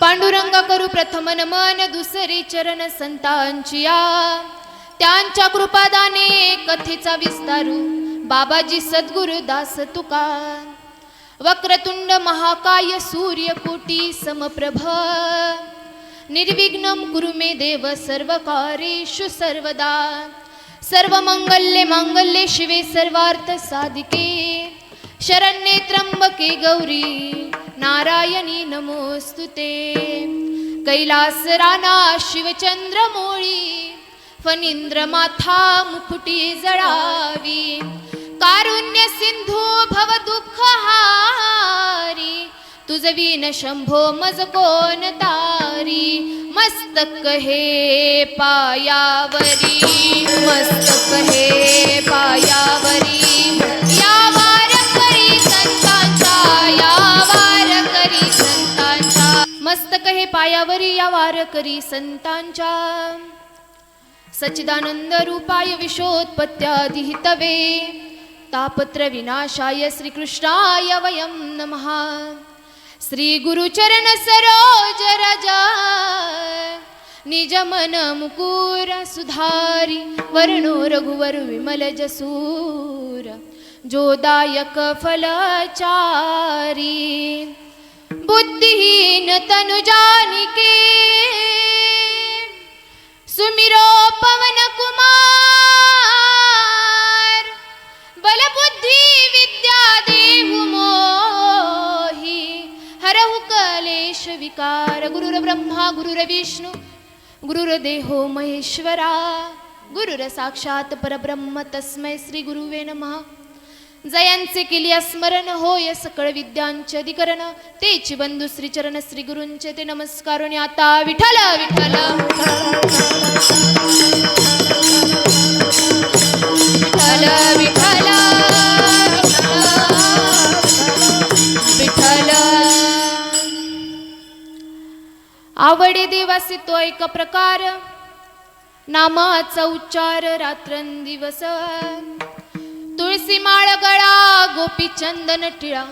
पांडुरंगा करू प्रथम नमन दुसरी चरण संतांची या त्यांच्या कृपादाने कथेचा विस्तारू बाबाजी सद्गुरु दास तुका वक्रतुंड महाकाय सूर्यकोटी समप्रभ निर्विघ्नं कुरु मे देव सर्वकार्येषु सर्वदा सर्वमंगल्ये मांगल्ये शिवे सर्वार्थ साधिके शरण्ये त्र्यंबके गौरी नारायणी नमोस्तुते कैलास राना शिवचंद्रमौळी फणींद्र माथा मुकुटी जळावी कारुण्य सिंधू भव दुःख हारी तुझ विन शंभो मज कोण तारी मस्तक हे पायावरी मस्तक हे पायावरी या वार करी संतांचा या वार करी संतांचा मस्तक हे पायावरी या वार करी संतांच्या सच्चिदानंद रूपाय विश्वोत्पत्त्यादिहितवे तापत्र विनाशाय श्रीकृष्णाय वयं नमः श्री गुरुचरण सरोज राजा निज मन मुकुर सुधारी वर्णो रघुवर विमल जसूर जोदायक फलचारी बुद्धिहीन तनु जानिके सुमिरो पवन कुमार बलबुद्धि विद्या देहु मोहि हरहु कलेश विकार गुरुर ब्रह्मा गुरुर विष्णु गुरुर्देहो महेश्वरा गुरुर साक्षात परब्रह्म तस्मै श्री गुरुवे नमः जयांचे केली स्मरण होय सकळ विद्यांचे अधिकरण तेची बंधू श्री चरण श्री गुरूंचे ते नमस्कारोनी आता विठ्ठल विठ्ठल विठ्ठल विठ्ठल विठ्ठल आवडे देवासी तो एक प्रकार नामाचा उच्चार रात्रंदिवस तुळसी माळ गळा गोपी चंदन टिळा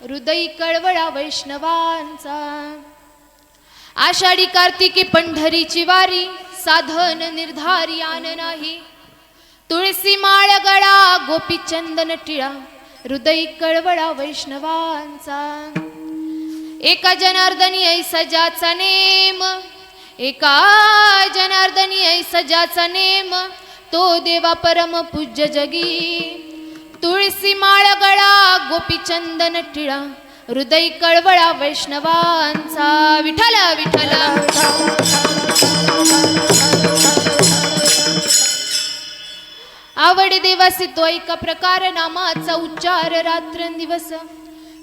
हृदय कळवळा वैष्णवांचा आषाढी कार्तिकी पंढरीची वारी साधन निर्धारी आन नाही तुळसी माळ गळा गोपी चंदन टिळा हृदय कळवळा वैष्णवांचा एका जनार्दनी ऐसा ज्याचा नेम एका जनार्दनी ऐसा ज्याचा नेम तो देवा परम पूज्य जगी तुळसी माळ गळा गोपी चंदन टिळा हृदय कळवळा वैष्णवांचा विठ्ठल विठ्ठल आवडे देवासी तो एका प्रकार नामाचा उच्चार रात्रंदिवस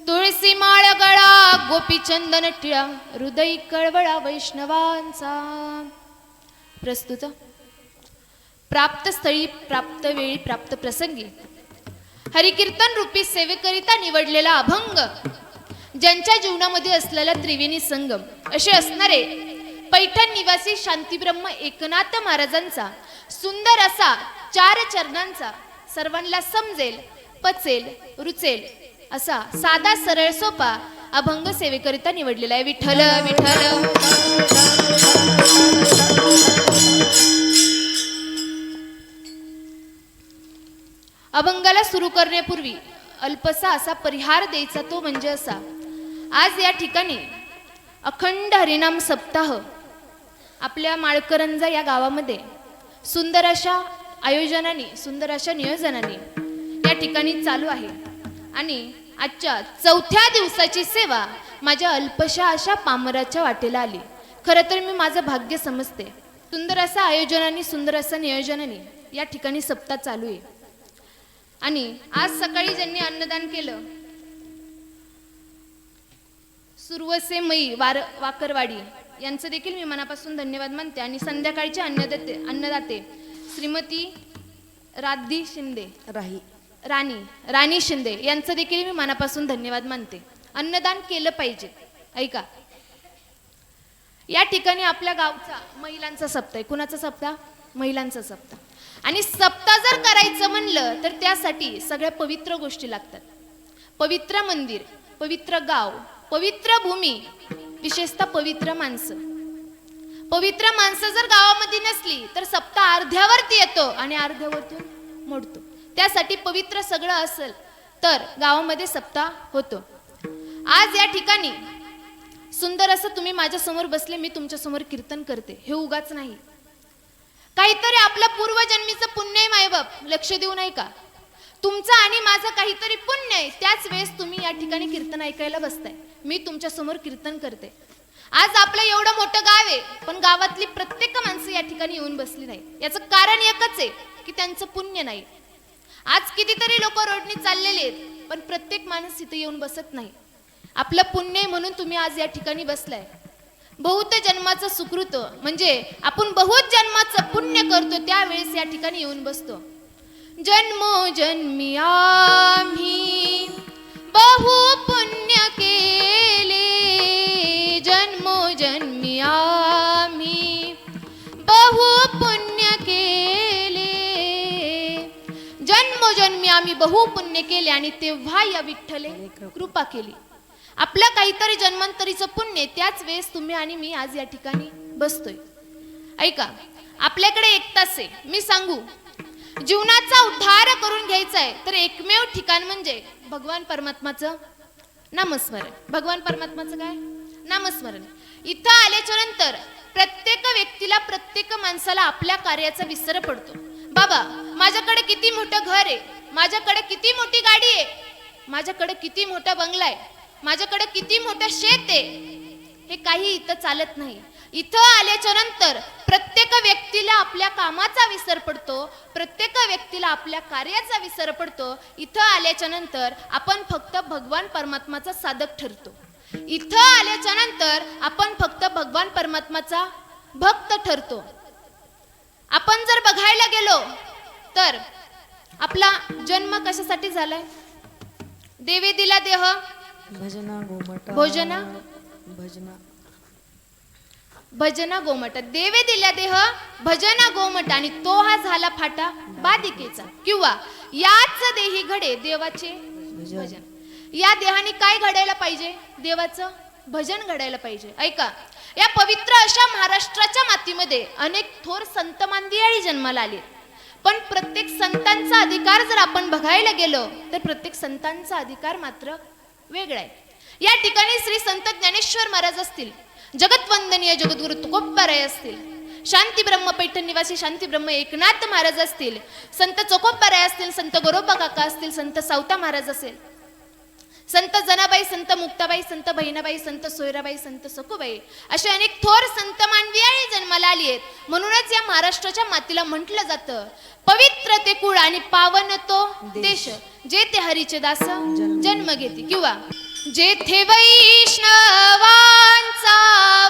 तुळसी माळ गळा गोपी चंदन टिळा हृदय कळवळा वैष्णवांचा प्रस्तुत प्राप्त स्थळी प्राप्त वेळी प्राप्त प्रसंगी हरिकीर्तन रूपी सेवेकरिता निवडलेला अभंग ज्यांच्या जीवनामध्ये असलेला त्रिवेणी संगम असे असणारे पैठण निवासी शांतीब्रह्म एकनाथ महाराजांचा सुंदर असा 4 चरणांचा सर्वांना समजेल पचेल रुचेल असा साधा सरळ सोपा अभंग सेवेकरिता निवडलेला आहे विठ्ठल विठ्ठल अभंगाला सुरू करण्यापूर्वी अल्पसा असा परिहार द्यायचा तो म्हणजे असा आज या ठिकाणी अखंड हरिनाम सप्ताह आपल्या माळकरंजा या गावामध्ये सुंदर अशा आयोजनाने सुंदर अशा नियोजनाने या ठिकाणी चालू आहे आणि आजच्या 4थ्या दिवसाची सेवा माझ्या अल्पशा अशा पामराच्या वाटेला आली खरं तर मी माझं भाग्य समजते सुंदर असा आयोजनाने सुंदर असं नियोजनाने या ठिकाणी सप्ताह चालू आहे आणि आज सकाळी ज्यांनी अन्नदान केलं सुरवसे मई वाकरवाडी यांचं देखील मी मनापासून धन्यवाद मानते आणि संध्याकाळचे अन्नदाते श्रीमती राधी शिंदे राणी शिंदे यांचं देखील मी मनापासून धन्यवाद मानते अन्नदान केलं पाहिजे ऐका या ठिकाणी आपल्या गावचा महिलांचा सप्ताह आहे कुणाचा सप्ताह महिलांचा सप्ताह आणि सप्ताह जर करायचं म्हणलं तर त्यासाठी सगळ्या पवित्र गोष्टी लागतात पवित्र मंदिर पवित्र गाव पवित्र भूमी विशेषतः पवित्र माणसं. पवित्र माणसं जर गावामध्ये नसली तर सप्ताह अर्ध्यावरती येतो आणि अर्ध्यावरतून मोडतो. त्यासाठी पवित्र सगळं असेल तर गावामध्ये सप्ताह होतो. आज या ठिकाणी सुंदर असं तुम्ही माझ्या समोर बसले, मी तुमच्या समोर कीर्तन करते, हे उगाच नाही. काहीतरी आपलं पूर्वजन्मीचं पुण्य आहे मायबाप, लक्ष देऊ नाही का? तुमचं आणि माझं काहीतरी पुण्य आहे, त्याच वेळेस तुम्ही या ठिकाणी कीर्तन ऐकायला बसताय, मी तुमच्या समोर कीर्तन करते. आज आपलं एवढं मोठं गाव आहे, पण गावातली प्रत्येक माणसं या ठिकाणी येऊन बसली नाही. याचं कारण एकच आहे की त्यांचं पुण्य नाही. आज कितीतरी लोक रोडनी चाललेले आहेत, पण प्रत्येक माणूस इथे येऊन बसत नाही. आपलं पुण्य म्हणून तुम्ही आज या ठिकाणी बसलाय. बहुत जन्माचं सुकृत म्हणजे आपण बहुत जन्माचं पुण्य करतो, त्यावेळेस या ठिकाणी येऊन बसतो. जन्मोजन्मी आम्ही बहु पुण्य केले, जन्मोजन्मी आम्ही बहु पुण्य केले, जन्मोजन्मी आम्ही बहु पुण्य केले आणि तेव्हा या विठ्ठले कृपा केली. आपलं काहीतरी जन्मांतरीचं पुण्य, त्याच वेळेस तुम्ही आणि मी आज या ठिकाणी बसतोय. ऐका, आपल्याकडे 1 तास आहे. मी सांगू, जीवनाचा उद्धार करून घ्यायचा आहे तर एकमेव ठिकाण म्हणजे भगवान परमात्माचं नामस्मरण. भगवान परमात्माचं काय? नामस्मरण. इथं आल्याच्या नंतर प्रत्येक व्यक्तीला, प्रत्येक माणसाला आपल्या कार्याचा विसर पडतो. बाबा, माझ्याकडे किती मोठं घर आहे, माझ्याकडे किती मोठी गाडी आहे, माझ्याकडे किती मोठा बंगला आहे, माझ्याकडे किती मोठं शेत आहे, हे काही इथं चालत नाही. इथं आल्याच्या नंतर प्रत्येक व्यक्तीला आपल्या कामाचा विसर पडतो, प्रत्येक व्यक्तीला आपल्या कार्याचा विसर पडतो. इथं आल्याच्या नंतर आपण फक्त भगवान परमात्माचा साधक ठरतो. इथं आल्याच्या नंतर आपण फक्त भगवान परमात्माचा भक्त ठरतो. आपण जर बघायला गेलो तर आपला जन्म कशासाठी झालाय? देवे दिला देह, भजना गोमटा, भोजना भजना भजना गोमट. देवे दिल्या देह, भजना गोमट, आणि तो हा झाला फाटा बादिकेचा. किंवा याच देही घडे देवाचे भजन. या देहाने काय घडायला पाहिजे? देवाचं भजन घडायला पाहिजे. ऐका, या पवित्र अशा महाराष्ट्राच्या मातीमध्ये अनेक थोर संत मांदियाळी जन्माला आले, पण प्रत्येक संतांचा अधिकार जर आपण बघायला गेलो तर प्रत्येक संतांचा अधिकार मात्र वेगळा आहे. या ठिकाणी श्री संत ज्ञानेश्वर महाराज असतील, जगतवंदनीय जगद्गुरु तुकोबाराय असतील, शांती ब्रह्म पैठण निवासी शांती ब्रह्म एकनाथ महाराज असतील, संत चोकोबाराय असतील, संत गोरोबा काका असतील, संत सावता महाराज असेल, संत जनाबाई, संत मुक्ताबाई, संत बहिणाबाई, संत सोयराबाई, संत सखुबाई, असे अनेक थोर संत मानवीयाळी जन्माला आली आहेत. म्हणूनच या महाराष्ट्राच्या मातीला म्हटलं जातं, पवित्र ते कुळ आणि पावन तो देश, जे ते हरीचे दास जन्म घेते. किंवा जेथे वैष्णवांचा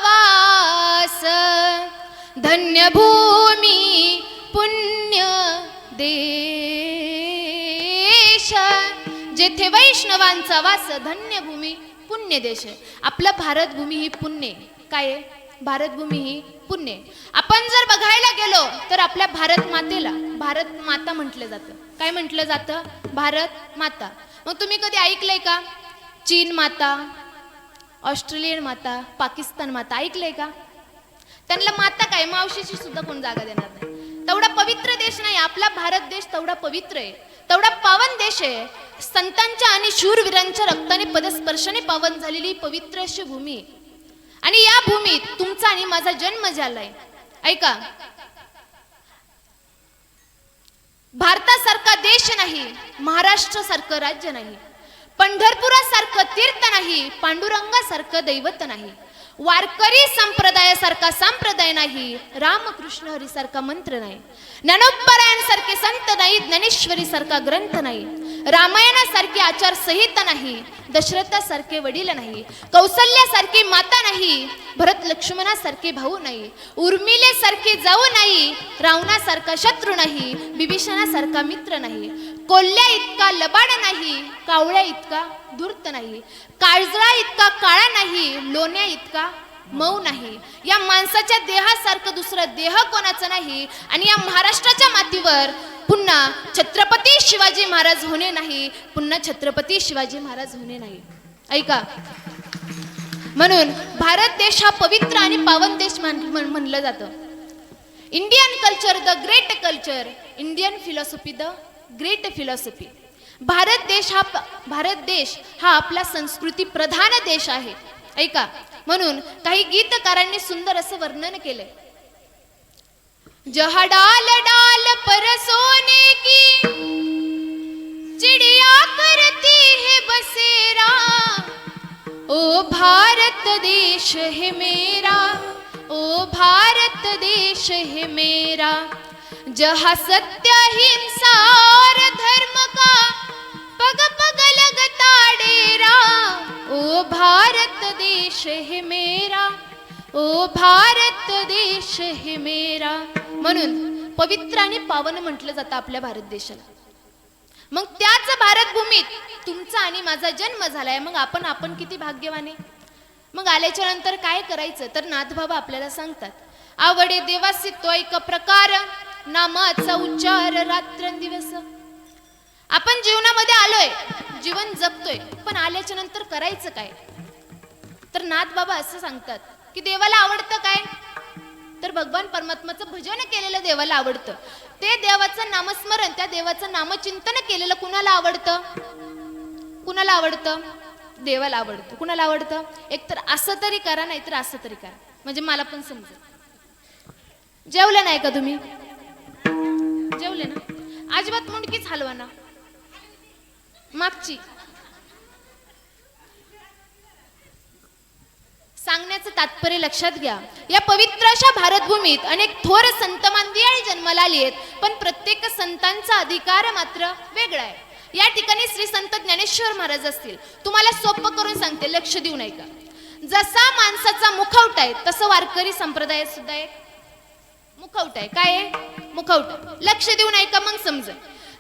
वास, धन्य भूमी पुण्य देश. जेथे वैष्णवांचा वास, धन्य भूमी पुण्य देश. आपला भारत भूमी ही पुण्य. काय आहे? भारत भूमी ही पुण्य. आपण जर बघायला गेलो तर आपल्या भारत मातेला भारत माता म्हटलं जातं. काय म्हटलं जातं? भारत माता. मग तुम्ही कधी ऐकलंय का चीन माता, ऑस्ट्रेलियन माता, पाकिस्तान माता? ऐकलंय का? त्यांना माता काय, मावशीची सुद्धा कोण जागा देणार नाही. तेवढा पवित्र देश नाही आपला भारत देश. तेवढा पवित्र आहे, तेवढा पावन देश आहे. संतांच्या आणि शूरवीरांच्या रक्ताने पदस्पर्शाने पावन झालेली पवित्र अशी भूमी आहे. आणि या भूमीत तुमचा आणि माझा जन्म झालाय. ऐका, भारतासारखा देश नाही, महाराष्ट्रासारखं राज्य नाही, पंढरपुरासारखं तीर्थ नाही, पांडुरंगासारखं दैवत नाही, वारकरी संप्रदायासारखा संप्रदाय नाही, रामकृष्ण हरी सारखा मंत्र नाही, ज्ञानोबरायांसारखे संत नाही, ज्ञानेश्वरी सारखा ग्रंथ नाही, रामायणासारखी आचारसंहिता नाही, दशरथासारखे वडील नाही, कौसल्यासारखी माता नाही, भरत लक्ष्मणासारखे भाऊ नाही, उर्मिलेसारखे जाऊ नाही, रावणासारखा शत्रू नाही, बिभीषणासारखा मित्र नाही, कोल्ह्या इतका लबाड नाही, कावळ्या इतका धूर्त नाही, काळजळा इतका काळा नाही, लोण्या इतका मऊ नाही. या माणसाच्या देहासारखं दुसरं देह कोणाचं नाही. आणि या महाराष्ट्राच्या मातीवर पुन्हा छत्रपती शिवाजी महाराज होणे नाही, पुन्हा छत्रपती शिवाजी महाराज होणे नाही. ऐका, म्हणून भारत देश हा पवित्र आणि पावन देश म्हणलं जातं. Indian culture the great culture, Indian philosophy the great philosophy. Bharat देश हा आपला संस्कृती प्रधान देश आहे. ऐका, म्हणून काही गीतकारांनी सुंदर असं वर्णन केलंय. जहा डाल डाल पर सोने की चिड़िया करती है बसेरा, ओ भारत देश है मेरा, ओ भारत देश है मेरा. जहाँ सत्य हिंसा और धर्म का पग पग लगता डेरा, ओ भारत देश है मेरा, ओ भारत देश है मेरा. म्हणून पवित्र आणि पावन म्हटलं जातं आपल्या भारत देशाला. मग त्याच भारत भूमीत तुमचा आणि माझा जन्म झालाय. मग आपण किती भाग्यवान आहे. मग आल्याच्या नंतर काय करायचं तर नाथबाबा आपल्याला सांगतात. आवडे देवासी तो एक प्रकार, नामाचा उच्चार रात्रंदिवस. आपण जीवनामध्ये आलोय, जीवन जगतोय, पण आल्याच्या नंतर करायचं काय तर नाथबाबा असं सांगतात की देवाला आवडतं काय तर भगवान परमात्माचं भजन केलेलं देवाला आवडतं. ते देवाचं नामस्मरण, त्या देवाचं नामचिंतन केलेलं कुणाला आवडतं? कुणाला आवडतं? देवाला आवडतं. कुणाला आवडतं? एकतर असं तरी करा, नाहीतर असं तरी करा, म्हणजे मला पण समजेल. जेवले नाही का तुम्ही? जेवले ना? अजिबात मुंडकीच हलवा ना मागची. सांगण्याचं तात्पर्य लक्षात घ्या. या पवित्र अशा भारतभूमीत अनेक थोर संत मांदियाळी जन्माला आली आहेत, पण प्रत्येक संतांचा अधिकार मात्र वेगळा आहे. या ठिकाणी श्री संत ज्ञानेश्वर महाराज असतील. तुम्हाला सोपं करून सांगते, लक्ष देऊ नाही का. जसा माणसाचा मुखवटा आहे तसं वारकरी संप्रदायात सुद्धा एक मुखवटा आहे. काय आहे? मुखवटा. लक्ष देऊ नाही का? मग समज.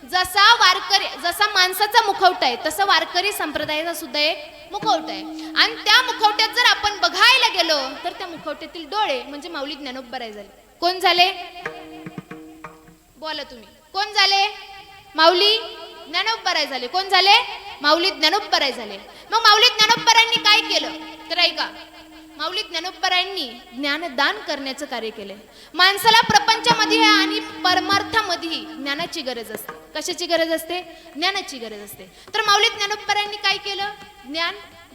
जसा माणसाचा मुखवटा आहे तसं वारकरी संप्रदायाचा सुद्धा एक मुखवटा आहे. आणि त्या मुखवट्यात जर आपण बघायला गेलो तर त्या मुखवट्यातील डोळे म्हणजे माऊली ज्ञानोबराय झाले. कोण झाले? बोला तुम्ही. कोण झाले? माऊली ज्ञानोबराय झाले. कोण झाले? माऊली ज्ञानोबराय झाले. मग माऊली ज्ञानोबरायांनी काय केलं तर ऐका. माऊली ज्ञानोबरायांनी ज्ञानदान करण्याचं कार्य केलंय. माणसाला प्रपंचामध्ये आणि परमार्थामध्ये ज्ञानाची गरज असते. कशाची गरज असते? ज्ञानाची गरज असते. तर माऊली ज्ञानोबरायांनी काय केलं? ज्ञान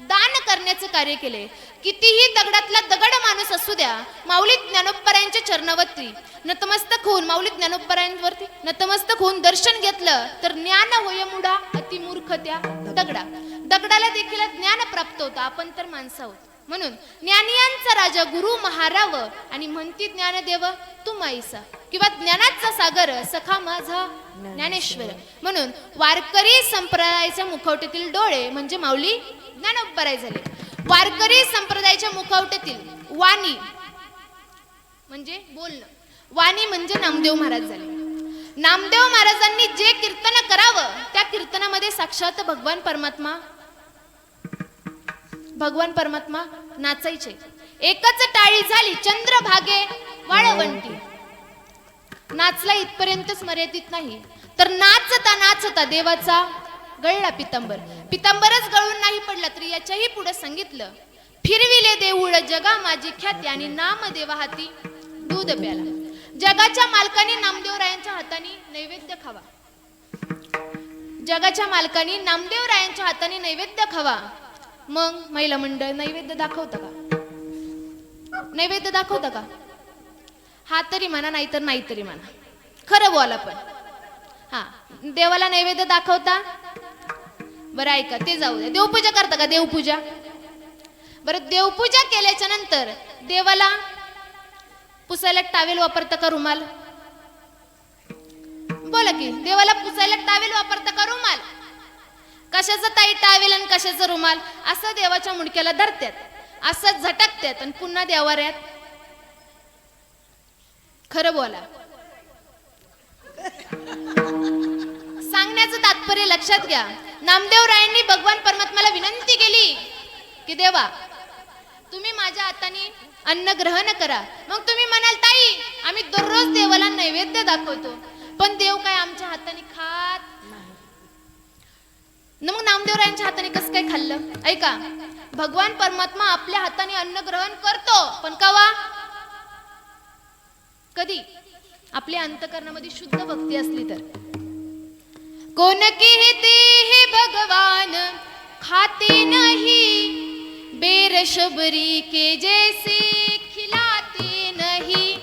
दान करण्याचं कार्य केले. कितीही दगडातला दगड माणूस असू द्या, माऊली ज्ञानोबरायांच्या चरणावरती नतमस्तक होऊन, माऊली ज्ञानोबरायांवरती नतमस्तक होऊन दर्शन घेतलं तर ज्ञान होय मुडा अति मूर्ख त्या दगडाला देखील ज्ञान प्राप्त होतं. आपण तर माणसं आहोत. म्हणून ज्ञानियांचा राजा गुरु महाराव आणि म्हणती ज्ञानदेव तू माईसा, किंवा ज्ञानाचा सागर सखा माझा ज्ञानेश्वर. म्हणून वारकरी संप्रदायाच्या मुखवट्यातील डोळे म्हणजे माऊली ज्ञानोबराय झाले. वारकरी संप्रदायाच्या मुखवट्यातील वाणी म्हणजे बोलणं, वाणी म्हणजे नामदेव महाराज झाले. नामदेव महाराजांनी जे कीर्तन करावं त्या कीर्तनामध्ये साक्षात भगवान परमात्मा नाचायचे. एकच टाळी झाली चंद्रभागे वाळवंटी. नाचला इथपर्यंतच मर्यादित नाही, तर नाचता नाचता देवाचा गळला पितांबरच गळून नाही पडला, तर याच्याही पुढे सांगितलं. फिरविले देऊळ जगा माझी ख्याती आणि नाम देवा हाती दूध प्याला. जगाच्या मालकाने नामदेवरायांच्या हाताने नैवेद्य खावा. जगाच्या मालकाने नामदेवरायांच्या हाताने नैवेद्य खावा. मग महिला मंडळ नैवेद्य दाखवतं का? नैवेद्य दाखवतं का? हा तरी म्हणा, नाहीतर नाही तरी म्हणा, खरं बोला. पण हा देवाला नैवेद्य दाखवता? बरं ऐका, ते जाऊ द्या. देवपूजा करता का? देवपूजा. बरं, देवपूजा केल्याच्या नंतर देवाला पुसायला टावेल वापरता का रुमाल? बोला की, देवाला पुसायला टावेल वापरता का रुमाल? कशाचं ताई टावेल आणि कशाचं रुमाल? असं देवाच्या मुंडक्याला धरतात, असं झटकतात आणि पुन्हा देवाऱ्यात. खरं बोला. सांगण्याचं तात्पर्य लक्षात घ्या. नामदेवरायांनी भगवान परमात्म्याला विनंती केली की देवा तुम्ही माझ्या हाताने अन्न ग्रहण करा. मग तुम्ही म्हणाल ताई आम्ही दररोज देवाला नैवेद्य दाखवतो, पण देव काय आमच्या हाताने खात? मग नामदेवरायांच्या हाताने कसं काय खाल्लं? ऐका, भगवान परमात्मा आपल्या हाताने अन्न ग्रहण करतो, पण कवा? कधी? आपल्या अंतकरणामध्ये शुद्ध भक्ती असली तर. कोण कहते हे भगवान खाते नहीं, बेर शबरी के जैसे खिलाते नहीं.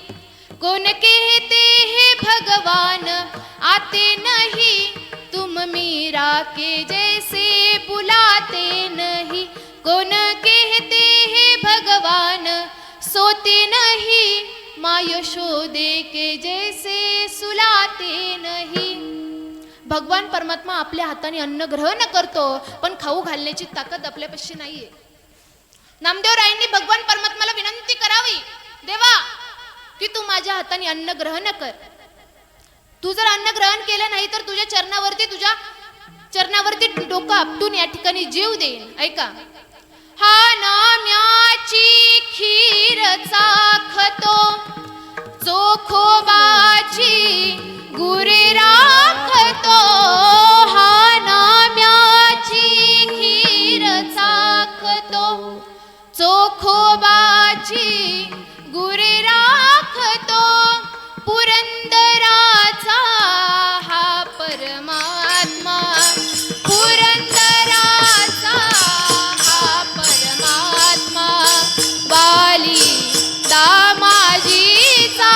कौन कहते हैं भगवान आते नहीं, तुम मीरा के जैसे बुलाते नहीं. कौन कहते हैं भगवान सोते नहीं, माँ यशोदे के जैसे सुलाते नहीं. भगवान परमात्मा आपल्या हाताने अन्न ग्रहण करतो, पण खाऊ घालण्याची ताकद आपल्यापाशी नाहीये. नामदेवरायांनी भगवान परमात्माला विनंती करावी, देवा की तू माझ्या हाताने अन्न ग्रहण कर. तू जर अन्न ग्रहण केलं नाही तर तुझ्या चरणावरती डोकं आपटून या ठिकाणी जीव देईन. ऐका, हा नाम्याची खीर चाखतो, चोखोबाची गुरे राखतो. हा नाम्याची खीर चाखतो, चोखोबाची गुरे राखतो. पुरंदराचा हा परमात्मा, पुरंदराचा हा परमात्मा. वाली दामाजीचा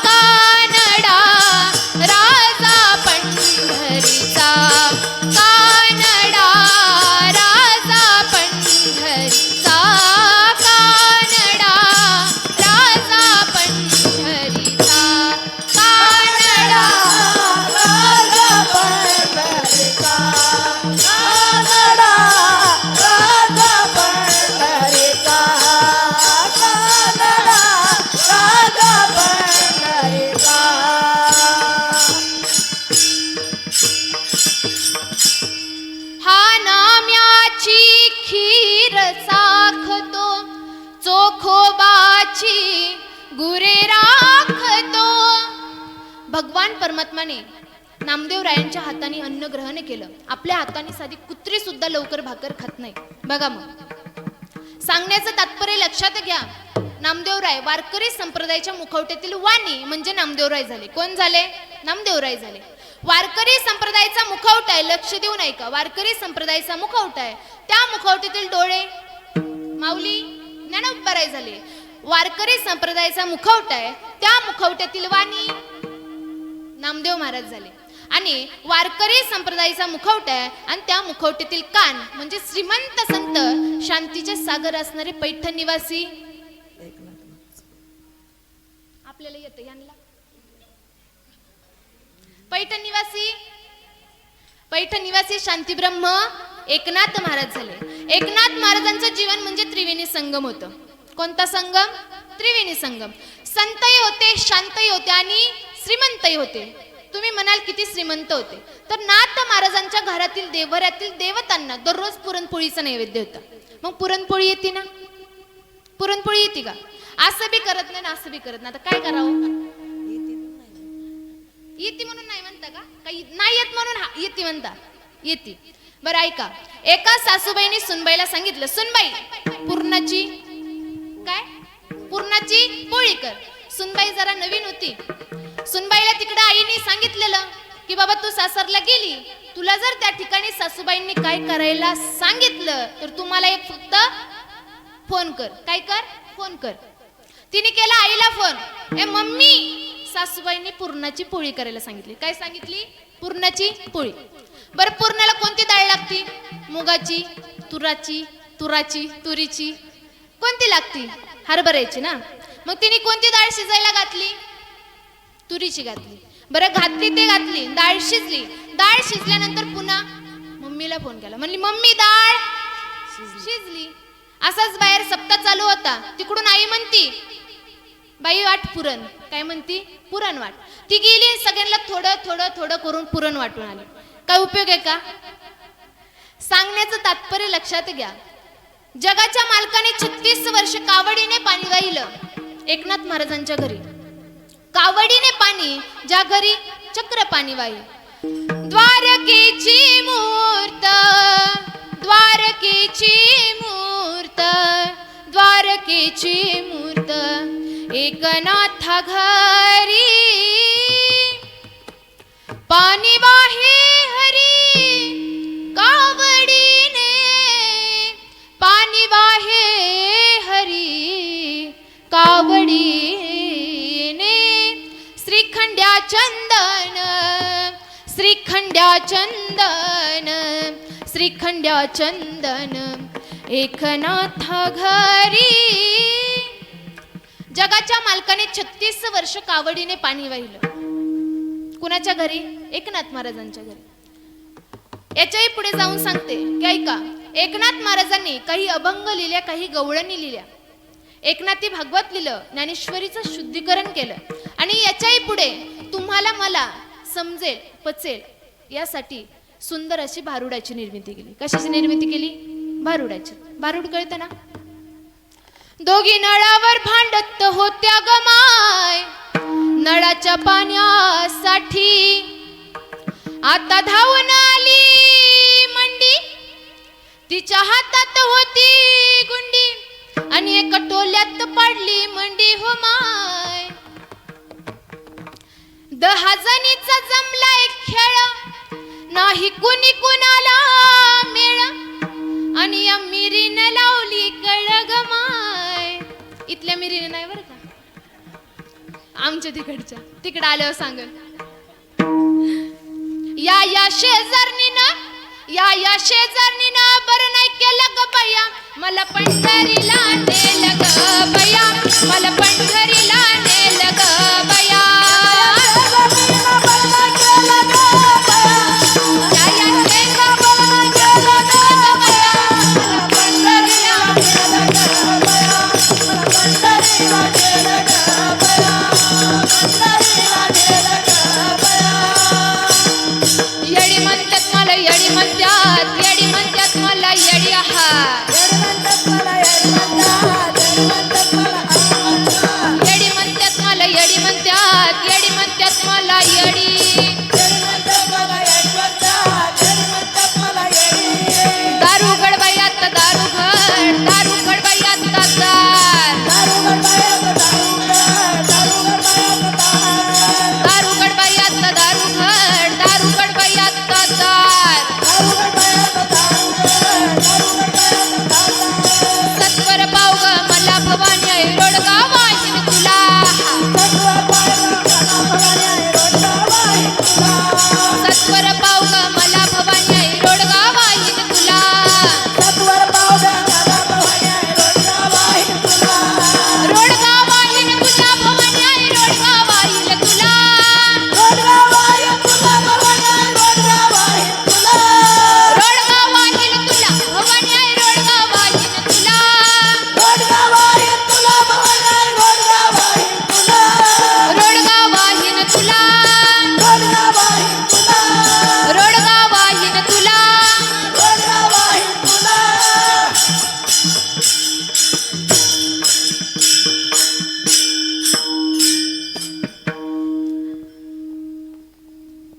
कानडा राजा पंढरीचा, कानडा राजा पंढरीचा, कानडा राजा पंढरीचा, कानडा राजा पंढरीचा, कानडा राजा पंढरीचा, कानडा राजा पंढरीचा. हा नाम्याची खीर चाखतो, चोखोबाची गुरे राखतो. भगवान परमात्माने नामदेवरायांच्या हाताने अन्न ग्रहण केलं. आपल्या हाताने साधी कुत्री सुद्धा लवकर भाकर खात नाही. बघा मग, सांगण्याचं तात्पर्य लक्षात घ्या. नामदेवराय वारकरी संप्रदायाच्या मुखवट्यातील वाणी म्हणजे नामदेवराय झाले. कोण झाले? नामदेवराय झाले. वारकरी संप्रदायाचा मुखवटा आहे, लक्ष देऊन ऐका. वारकरी संप्रदायाचा मुखवटा आहे, त्या मुखवट्यातील डोळे माऊली ज्ञानोबाराय झाले. वारकरी संप्रदायाचा मुखवटा आहे, त्या मुखवट्यातील वाणी नामदेव महाराज झाले. आणि वारकरी संप्रदायाचा मुखवटा आहे आणि त्या मुखवट्यातील कान म्हणजे श्रीमंत संत शांतीचे सागर असणारे पैठण निवासी. आपल्याला येतं यांना पैठण निवासी शांतीब्रह्म एकनाथ महाराज झाले. एकनाथ महाराजांचं जीवन म्हणजे त्रिवेणी संगम होतं. कोणता संगम? त्रिवेणी संगम. संतही होते, शांतही होते आणि श्रीमंतही होते. तुम्ही म्हणाल किती श्रीमंत होते? तर नाथ महाराजांच्या घरातील देवघरातील देवतांना दररोज पुरणपोळीचा नैवेद्य होता. मग पुरणपोळी येते ना? पुरणपोळी येते का? असं बी करत नाही ना असं बी करत नाही. आता काय करावं? येते म्हणून नाही म्हणता का? काही नाही येत म्हणून येते म्हणता? येते. बरं ऐका, एका सासूबाईने सुनबाईला सांगितलं, सुनबाई पुरणाची पोळी कर. सुनबाई जरा नवीन होती. सुनबाईला तिकडे आईने सांगितलेलं की बाबा तू सासरला गेली, तुला जर त्या ठिकाणी सासूबाईंनी काय करायला सांगितलं तर तुम्हाला एक फक्त फोन कर. काय कर? फोन कर. तिने केला आईला फोन, ए मम्मी सासूबाईंनी पुरणाची पोळी करायला सांगितली. काय सांगितली? पुरणाची पोळी. बरं पुरणाला कोणती डाळ लागती? मुगाची, तुरीची कोणती लागती? हरभऱ्याची ना. मग तिने कोणती डाळ शिजायला घातली? तुरीची घातली. बरं घातली ते घातली, डाळ शिजली. डाळ शिजल्यानंतर पुन्हा मम्मीला फोन केला, म्हणली मम्मी डाळ शिजली. असाच बाहेर सप्ताह चालू होता. तिकडून आई म्हणती बाई वाट पुरण. काय म्हणती? पुरण वाट. ती गेली, सगळ्यांना थोडं करून पुरण वाटून आली. काय उपयोग आहे का? सांगण्याचं तात्पर्य लक्षात घ्या. जगाच्या मालकाने 36 वर्ष कावडीने पाणी वाहिलं एकनाथ महाराजांच्या घरी. कावडीने पाणी, ज्या घरी चक्र पाणी वाही. द्वारकेची मूर्त, द्वारकेची मूर्त, द्वारकेची मूर्त एकनाथा घरी पाणी वाहे हरी कावडीने, पाणी वाहे हरी कावडीने श्रीखंड्या चंदन, श्रीखंड्या चंदन, श्रीखंड्या चंदन एकनाथा घरी. जगाच्या मालकाने 36 वर्ष कावडीने पाणी वाहिलं. कुणाच्या घरी? एकनाथ महाराजांच्या घरी. याच्याही पुढे जाऊन सांगते की ऐका, एकनाथ महाराजांनी काही अभंग लिहिल्या, काही गवळणी लिहिल्या, एकनाथी भागवत लिहिलं, ज्ञानेश्वरीचं शुद्धीकरण केलं. आणि याच्याही पुढे तुम्हाला मला समजेल, पचेल यासाठी सुंदर अशी भारुडाची निर्मिती केली. कशाची निर्मिती केली? भारुडाची. भारुड कळतं ना? दोघी नळावर भांडत होत्या गमाय नळाच्या पाण्यासाठी, आता धावून आली मंडी, तिच्या हातात होती गुंडी आणि एका टोल्यात पडली मंडी हो माय. 10 जणीचा जमलाय खेळ, नाही कुणी कुणाला मेळ, आणि या मिरीने लावली कळग माय. इथल्या मिरीने नाही बरं का, आमच्या तिकडच्या. तिकडे आल्यावर सांगल. या शेजारणीनं, या शेजारणीनं बरं नाही केलं ग बया, मला पंढरीला नेल ग बया, मला पंढरीला नेल ग बया. येडी म्हणतात मला, येडी म्हणतात, येडी म्हणतात मला येडी आहात. येडी म्हणतात मला, येडी म्हणतात, येडी म्हणतात मला येडी. दारू गडबायात दारू घड, दारू गडबायात दार, दारू गडबायात दारू घड, दारू गडबायात दार. सत्वर पाव ग मला भवानी रोडगा वाहिन तुला, सत्वर पाव ग मला भवानी रोडगा वाहिन तुला, रोडगा वाहिन तुला भवानी रोडगा वाहिन तुला, रोडगा वाहिन तुला भवानी रोडगा वाहिन तुला, रोडगा वाहिन तुला भवानी रोडगा वाहिन तुला, रोडगा वाहिन तुला भवानी रोडगा वाहिन तुला, रोडगा वाहिन तुला, रोडगा वाहिन तुला, रोडगा वाहिन तुला, रोडगा वाहिन तुला.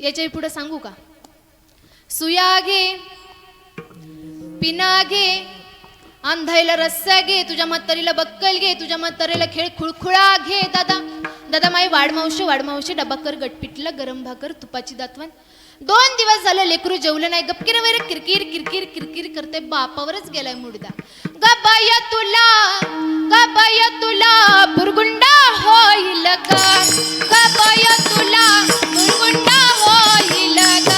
याच्या पुढे सांगू का? सुया घे, पिना घे, अंधाईला रस्सा घे, तुझ्या म्हातारीला बक्कल घे, तुझ्या म्हातारीला खेळ खुळखुळा घे. दादा दादा माई वाडमावशी, वाडमावशी डबा कर गटपिटलं, गरम भाकर तुपाची दातवण. 2 दिवस झालं लेकरू जेवलं नाही, गपकीर वैर किरकिर किरकिर किरकिर करते, बापावरच गेलाय मुडदा. गबाया तुला, गबाया तुला बुरगुंडा होईल ग, गबाया तुला बुरगुंडा होईल ग,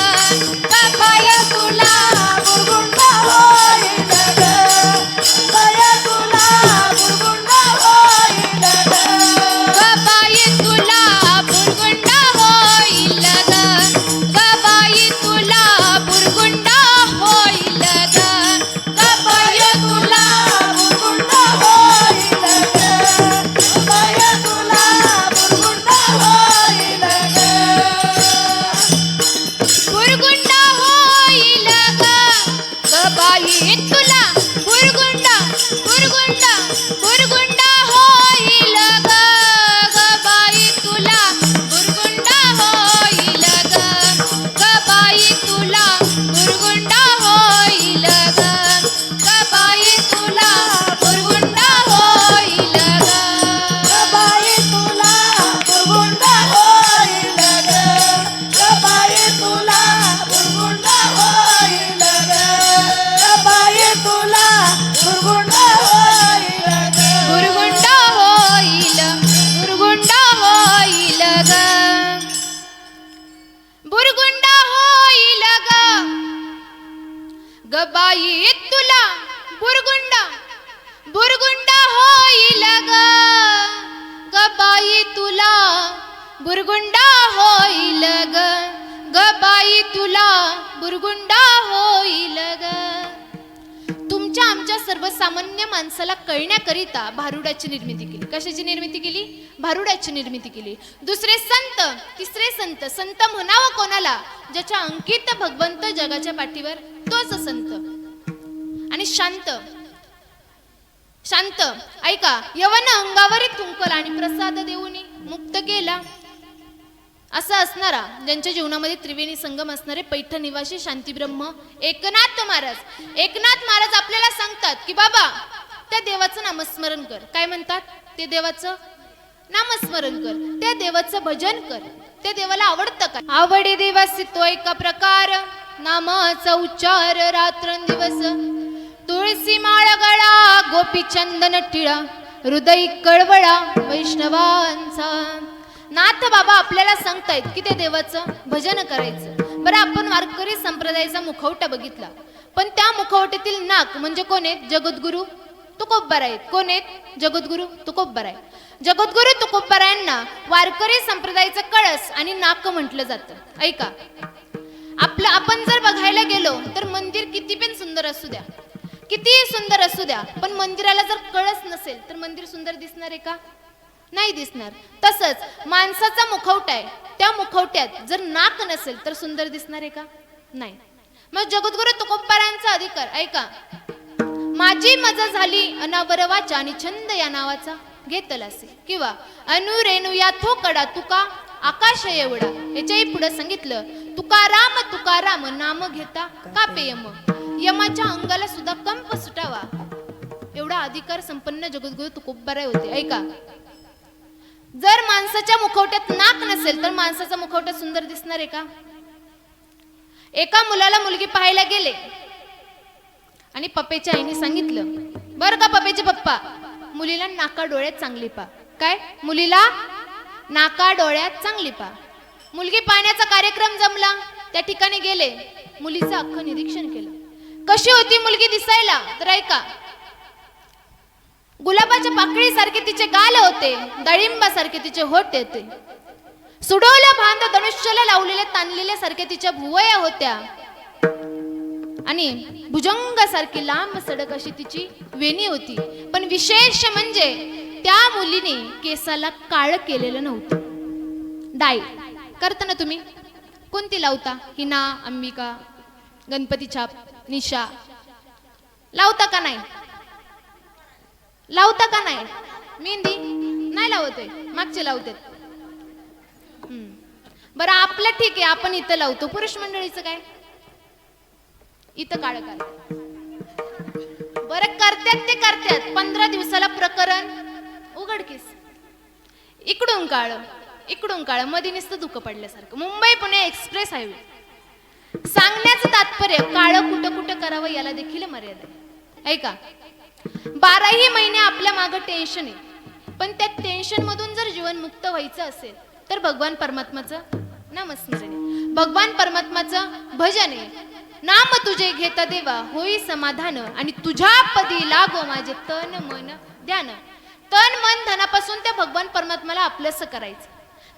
गबाया तुला बुरगुंडा होईल ग, गबाया तुला बुरगुंडा होईल ग, गबाई तुला बुरगुंडा होईल ग, गबाई तुला बुरगुंडा होईल ग, गबाई तुला बुरगुंडा होईल ग, गबाई तुला बुरगुंडा होईल ग, बुरगुंडा होईल ग, गबाई तुला बुरगुंडा, बुरगुंडा, बुरगुंडा होईल ग, गबाई तुला बुरगुंडा होईल ग, गबाई ग ग बाई तुला बुरगुंडा होईल ग ग बाई तुला बुरगुंडा होईल ग. तुमच्या आमच्या सर्वसामान्य माणसाला कळण्याकरिता भारुडाची निर्मिती केली. कशाची निर्मिती केली? भारुडाची निर्मिती केली. दुसरे संत, तिसरे संत. संत म्हणावं कोणाला? ज्याच्या अंकित भगवंत जगाच्या पाठीवर, तोच संत. आणि शांत, शांत ऐका, यवन अंगावरी थुंकला आणि प्रसाद देऊनी मुक्त केला. असं असणारा, ज्यांच्या जीवनामध्ये त्रिवेणी संगम असणारे पैठण निवासी शांतीब्रह्म एकनाथ महाराज. एकनाथ महाराज आपल्याला सांगतात की बाबा त्या देवाचं नामस्मरण कर. काय म्हणतात? ते देवाचं नामस्मरण कर, त्या देवाचं भजन कर. त्या देवाला आवडतं का? आवडी दिवस तो एका प्रकार, नामाचा उच्चार रात्रंदिवस. तुळशी माळ गळा, गोपी चंदन टिळा, हृदय कळवळा वैष्णवांचा. नाथ बाबा आपल्याला सांगतायत की त्या देवाचं भजन करायचं. बरं, आपण वारकरी संप्रदायाचा मुखवटा बघितला, पण त्या मुखवट्यातील नाक म्हणजे कोण आहेत? जगद्गुरु तुकोबराय आहेत. कोण आहेत? जगद्गुरु तुकोबराय. जगद्गुरु तुकोबरायांना वारकरी संप्रदायाचं कळस आणि नाक म्हटलं जातं. ऐका, आपण जर बघायला गेलो तर मंदिर किती पण सुंदर असू द्या, किती सुंदर असू द्या, पण मंदिराला जर कळस नसेल तर मंदिर सुंदर दिसणार आहे का? नाही दिसणार. तसंच माणसाचा मुखवटा आहे, त्या मुखवट्यात जर नाक नसेल तर सुंदर दिसणार आहे का? नाही. मग जगद्गुरु तुकोबारायांचा अधिकार ऐका. माझी मजा झाली अनावर वाचा आणि छंद या नावाचा घेतला असे, किंवा अनुरेणू या थोकडा तुका आकाश एवढा. याच्याही पुढे सांगितलं, तुकाराम तुकाराम नाम घेता कापे यम. यमाच्या अंगाला सुद्धा कंप सुटावा एवढा अधिकार संपन्न जगद्गुरु तुकोबाराय होते. ऐका, जर माणसाच्या मुखवट्यात नाक नसेल तर माणसाचा मुखवटा सुंदर दिसणार आहे का? एका मुलाला मुलगी पाहायला गेले आणि पप्पेच्या आईने सांगितलं, बरं का पप्पेचे पप्पा, मुलीला नाका डोळ्यात चांगली पा. काय? मुलीला नाका डोळ्यात चांगली पा. मुलगी पाहण्याचा कार्यक्रम जमला, त्या ठिकाणी गेले, मुलीचं अख्खं निरीक्षण केलं. कशी होती मुलगी दिसायला? तर ऐका, गुलाबाच्या पाकळीसारखे तिचे गाल होते, डाळिंबासारखे तिचे होठ होते, सुडवल्या भांद धनुष्याला लावलेल्या ताणलेल्या सारख्या तिच्या भुवया होत्या, आणि भुजंगासारखी लांब सडक अशी तिची वेणी होती. पण विशेष म्हणजे त्या मुलीने केसाला काळ केलेलं नव्हतं. डाय करता ना तुम्ही? कोणती लावता? हिना, अंबिका, गणपती छाप, निशा लावता का नाही? लावता का नाही? मेहंदी नाही लावते, मागचे लावते. बरं, आपलं ठीक आहे, आपण इथं लावतो. पुरुष मंडळीचं काय? इथं काळ करतात. बरं, करतात ते करतात. 15 दिवसाला प्रकरण उघडकीस. इकडून काळ, इकडून काळ, मध्ये नुसतं धुकं पडल्यासारखं. Mumbai Pune express highway. सांगण्याचं तात्पर्य, काळ कुठं कुठं करावं याला देखील मर्यादा आहे. ऐका, 12ही महिने आपल्या मागं टेन्शन आहे, पण त्या टेन्शन मधून जर जीवन मुक्त व्हायचं असेल तर भगवान परमात्माचं नामस्मरण आहे, भगवान परमात्माचं भजन आहे. नाम तुझे घेता देवा होई समाधान, आणि तुझ्या पदी लागो माझे तन मन ध्यान. तन मन धनापासून त्या भगवान परमात्माला आपलंसं करायचं.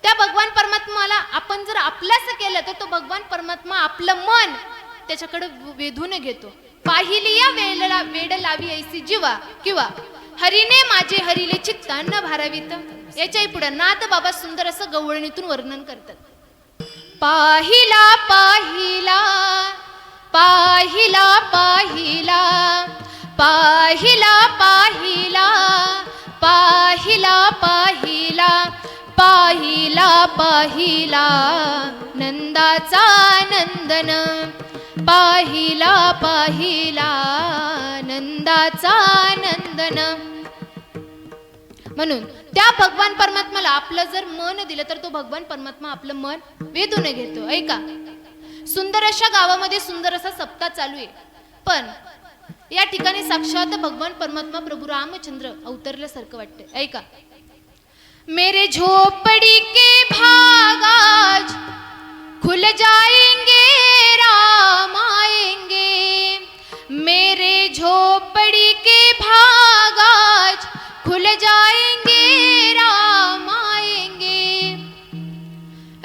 त्या भगवान परमात्माला आपण जर आपलंसं केलं तर तो भगवान परमात्मा आपलं मन त्याच्याकडे वेधून घेतो. पाहिली या वेड लावी ऐसी जीवा, किंवा हरीने माझे हरिले चित्ता न भारावित. याच्याही पुढे नाथ बाबा सुंदर असं गवळणीतून वर्णन करतात. पाहिला पाहिला पाहिला पाहिला पाहिला पाहिला पाहिला पाहिला पाहिला पाहिला नंदाचा नंदन, पाहिला पाहिला नंदाचा नंदन. म्हणून त्या भगवान परमात्माला आपलं जर मन दिलं तर तो भगवान परमात्मा आपलं मन वेधून घेतो. ऐका, सुंदर अशा गावामध्ये सुंदर असा सप्ताह चालू आहे, पण या ठिकाणी साक्षात भगवान परमात्मा प्रभू रामचंद्र अवतरल्यासारखं वाटतंय. ऐका, मेरे झोपड़ी के भाग आज खुल जाएंगे, राम आएंगे. मेरे झोपड़ी के भाग आज खुल जाएंगे राम आएंगे,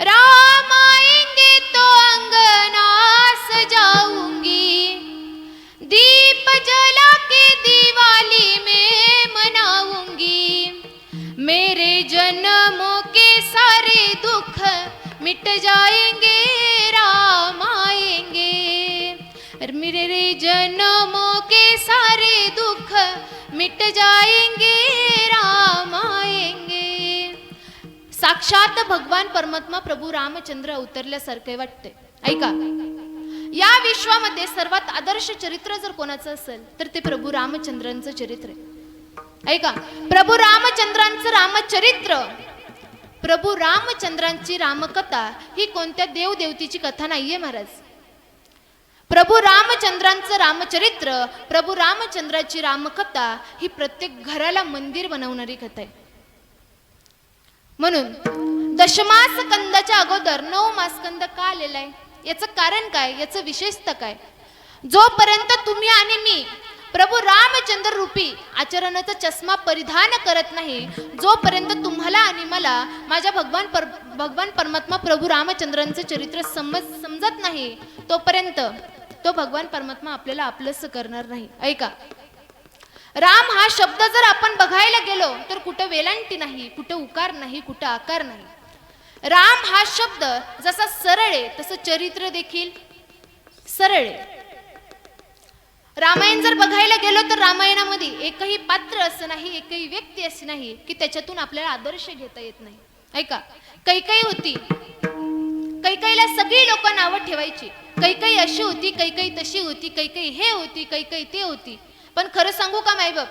राम आएंगे तो अंगना सजाऊंगी, दीप जला के दिवाली में मनाऊंगी, मेरे जन्मों के सारे दुख मिट जाएंगे राम आएंगे, मेरे जन्मों के सारे दुख मिट जाएंगे राम आएंगे. साक्षात भगवान परमात्मा प्रभू रामचंद्र अवतरल्यासारखे वाटते. ऐका, या विश्वामध्ये सर्वात आदर्श चरित्र जर कोणाचं असेल तर ते प्रभू रामचंद्रांचं चरित्र आहे. ऐका, प्रभू रामचंद्रांचं रामचरित्र, प्रभू रामचंद्रांची रामकथा ही कोणत्या देवदेवतीची कथा नाहीये महाराज. प्रभू रामचंद्रांचं रामचरित्र, प्रभू रामचंद्राची रामकथा ही प्रत्येक घराला मंदिर बनवणारी कथा आहे. म्हणून दशमास कंदाच्या अगोदर 9 मासकंद का आलेला आहे, याचं कारण काय, याचं विशेषता काय. जोपर्यंत तुम्ही आणि मी प्रभू रामचंद्र रूपी आचरणाचा चष्मा परिधान करत नाही, जोपर्यंत तुम्हाला आणि मला माझ्या भगवान परमात्मा प्रभू रामचंद्रांचं चरित्र समजत नाही, तोपर्यंत तो भगवान परमात्मा आपल्याला आपलंसं करणार नाही. ऐका, राम हा शब्द जर आपण बघायला गेलो तर कुठं वेलांटी नाही, कुठं उकार नाही, कुठं आकार नाही. राम हा शब्द जसा सरळ आहे तसं चरित्र देखील सरळ आहे. रामायण जर बघायला गेलो तर रामायणामध्ये एकही पात्र असं नाही, एकही व्यक्ती अशी नाही की त्याच्यातून आपल्याला आदर्श घेता येत नाही. ऐका, कैकेयी होती, कैकेयीला सगळी लोक नावं ठेवायची. कैकेयी अशी होती, कैकेयी तशी होती, कैकेयी हे होती, कैकेयी ते होती. पण खरं सांगू का मायबाप,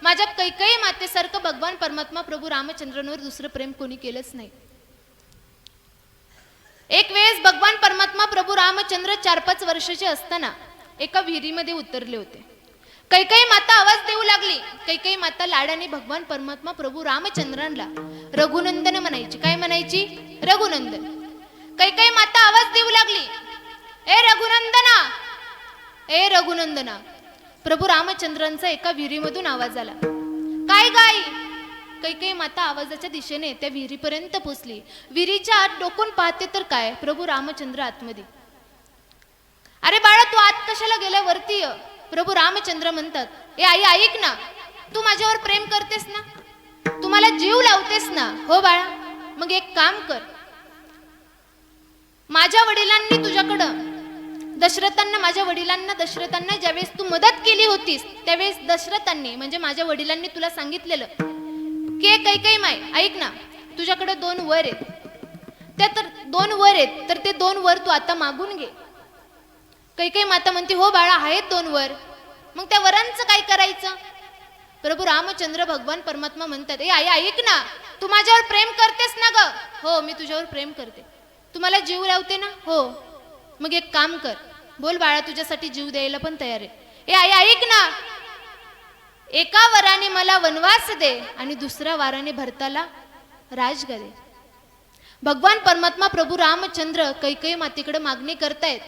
माझ्या कैकेयी मातेसारखं भगवान परमात्मा प्रभू रामचंद्रांवर दुसरं प्रेम कोणी केलंच नाही. एक वेळेस भगवान परमात्मा प्रभू रामचंद्र 4-5 वर्षाचे असताना एका विहिरीमध्ये उतरले होते. कैकेयी माता आवाज देऊ लागली. कैकेयी माता लाडाने भगवान परमात्मा प्रभू रामचंद्रांना रघुनंदन म्हणायची. काय म्हणायची? रघुनंदन. कैकेयी माता आवाज देऊ लागली, ए रघुनंदना, ए रघुनंदना. प्रभू रामचंद्रांचा एका विहिरीमधून आवाज आला. काय गाई? कैकेयी माता आवाजाच्या दिशेने त्या विहिरीपर्यंत पोहोचली. विहिरीच्या आत डोकून पाहते तर काय, प्रभू रामचंद्र आतमध्ये. अरे बाळा, तू आत कशाला गेला, वरती ये. प्रभू रामचंद्र म्हणतात, ए आई ऐक ना, तू माझ्यावर प्रेम करतेस ना, तू मला जीव लावतेस ना. हो बाळा, मग एक काम कर, माझ्या वडिलांनी तुझ्याकडं माझ्या वडिलांना दशरथांना ज्यावेळेस तू मदत केली होतीस त्यावेळेस दशरथांनी म्हणजे माझ्या वडिलांनी तुला सांगितलेलं की कैकेयी माय ऐक ना, तुझ्याकडे 2 वर आहेत, त्या तर 2 वर आहेत, तर ते 2 वर तू आता मागून घे. कैकेयी माता म्हणते, हो बाळा, आहेत 2 वर, मग त्या वरांचं काय करायचं? प्रभू रामचंद्र भगवान परमात्मा म्हणतात, ए आई ऐक ना, तू माझ्यावर प्रेम करतेस ना ग? हो, मी तुझ्यावर प्रेम करते. तुम्हाला जीव लावते ना? हो, मग एक काम कर, बोल बाळा, तुझ्यासाठी जीव द्यायला पण तयार आहे. ए आई ऐक ना, एका वराने मला वनवास दे आणि दुसऱ्या वाराने भरताला राजगा दे. भगवान परमात्मा प्रभू रामचंद्र कैकेयी मातेकडे मागणी करतायत,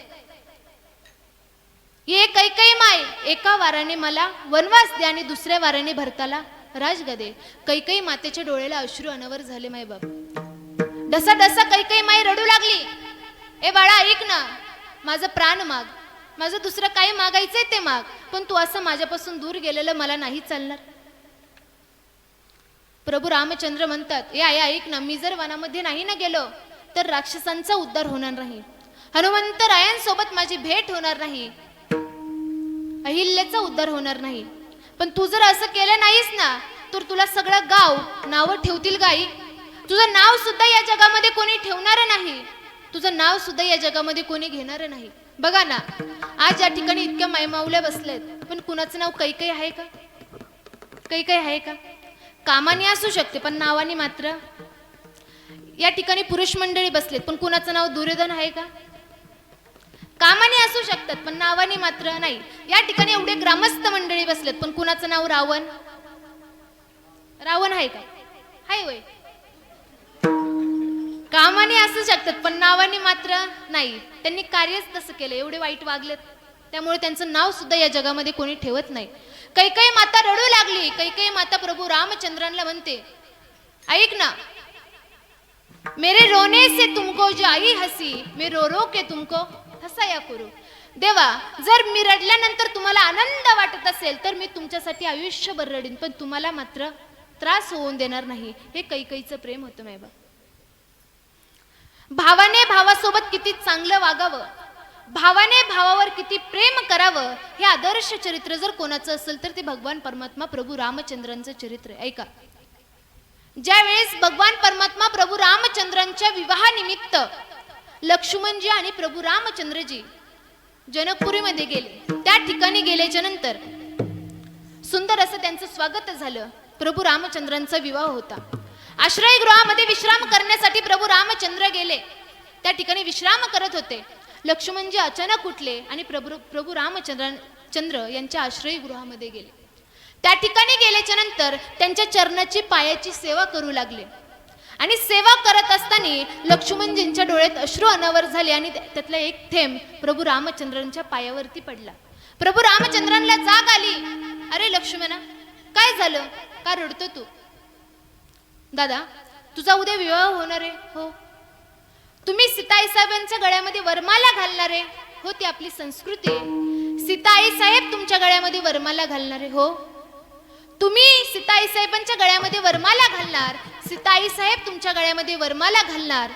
ये कैकेयी माय, एका वाराने मला वनवास दे आणि दुसऱ्या वाराने भरताला राजगा दे. कैकेयी मातेच्या डोळ्याला अश्रू अनावर झाले. माय बाप, डसा डसा कैकेयी माई रडू लागली. ए बाळा ऐक ना, माझं प्राण माग, माझं दुसरं काही मागायचंय ते माग, पण तू असं माझ्यापासून दूर गेलेलं मला नाही चालणार. प्रभू रामचंद्र म्हणतात, ए आई ऐक ना, मी जर वनामध्ये नाही ना गेलो तर राक्षसांचा उद्धार होणार नाही, हनुमंत रायांसोबत माझी भेट होणार नाही, अहिल्याचा उद्धार होणार नाही. पण तू जर असं केलं नाहीस ना तर तुला सगळं गाव नावं ठेवतील गाई. तुझं नाव सुद्धा या जगामध्ये कोणी ठेवणार नाही, तुझं नाव सुद्धा या जगामध्ये कोणी घेणार नाही. बघा ना, आज या ठिकाणी इतक्या मायमावल्या बसलेत, पण कुणाचं नाव कैकेयी आहे का? कैकेयी आहे का? कामाने असू शकते पण नावाने मात्र. या ठिकाणी पुरुष मंडळी बसलेत पण कुणाचं नाव दुर्योधन आहे का? कामाने असू शकतात पण नावाने मात्र नाही. या ठिकाणी एवढे ग्रामस्थ मंडळी बसलेत पण कुणाचं नाव रावण? रावण आहे का? हाय होय. कामाने असू शकतात पण नावाने मात्र नाही. त्यांनी कार्यच तसं केलं, एवढे वाईट वागलेत. त्यामुळे त्यांचं नाव सुद्धा या जगामध्ये कोणी ठेवत नाही. कैकेयी माता रडू लागली. कैकेयी माता प्रभू रामचंद्रांना म्हणते, ऐक ना, मेरे रोने से तुमको जो आई हसी, मैं रो रो के तुमको हसाया करू. देवा, जर मी रडल्यानंतर तुम्हाला आनंद वाटत असेल तर मी तुमच्यासाठी आयुष्यभर रडीन, पण तुम्हाला मात्र त्रास होऊन देणार नाही. हे कैकेयीचं प्रेम होतं मायबा. भावाने भावासोबत किती चांगलं वागावं, भावाने भावावर किती प्रेम करावं, हे आदर्श चरित्र जर कोणाचं असेल तर ते भगवान परमात्मा प्रभू रामचंद्रांचं चरित्र आहे. ऐका, ज्या वेळेस भगवान परमात्मा प्रभू रामचंद्रांच्या विवाहानिमित्त लक्ष्मणजी आणि प्रभू रामचंद्रजी जनकपुरीमध्ये गेले, त्या ठिकाणी गेल्याच्या नंतर सुंदर असं त्यांचं स्वागत झालं. प्रभू रामचंद्रांचा विवाह होता. आश्रयगृहामध्ये विश्राम करण्यासाठी प्रभू रामचंद्र गेले. त्या ठिकाणी विश्राम करत होते. लक्ष्मणजी अचानक उठले आणि प्रभू रामचंद्र यांच्या आश्रयगृहामध्ये गेले. त्या ठिकाणी गेल्याच्या नंतर त्यांच्या चरणाची पायाची सेवा करू लागले. आणि सेवा करत असताना लक्ष्मणजींच्या डोळ्यात अश्रू अनावर झाले आणि त्यातला एक थेंब प्रभू रामचंद्रांच्या पायावरती पडला. प्रभू रामचंद्रांना जाग आली. अरे लक्ष्मणा, काय झालं, का रडतो तू? दादा, तुझा उद्या विवाह होणार आहे. हो. तुम्ही सीताई साहेबांच्या गळ्यामध्ये वरमाला घालणार आहे. हो, ती आपली संस्कृती आहे. सीताई साहेब तुमच्या गळ्यामध्ये वरमाला घालणार आहे. हो. तुम्ही सीताई साहेबांच्या गळ्यामध्ये वरमाला घालणार, सीताई साहेब तुमच्या गळ्यामध्ये वरमाला घालणार,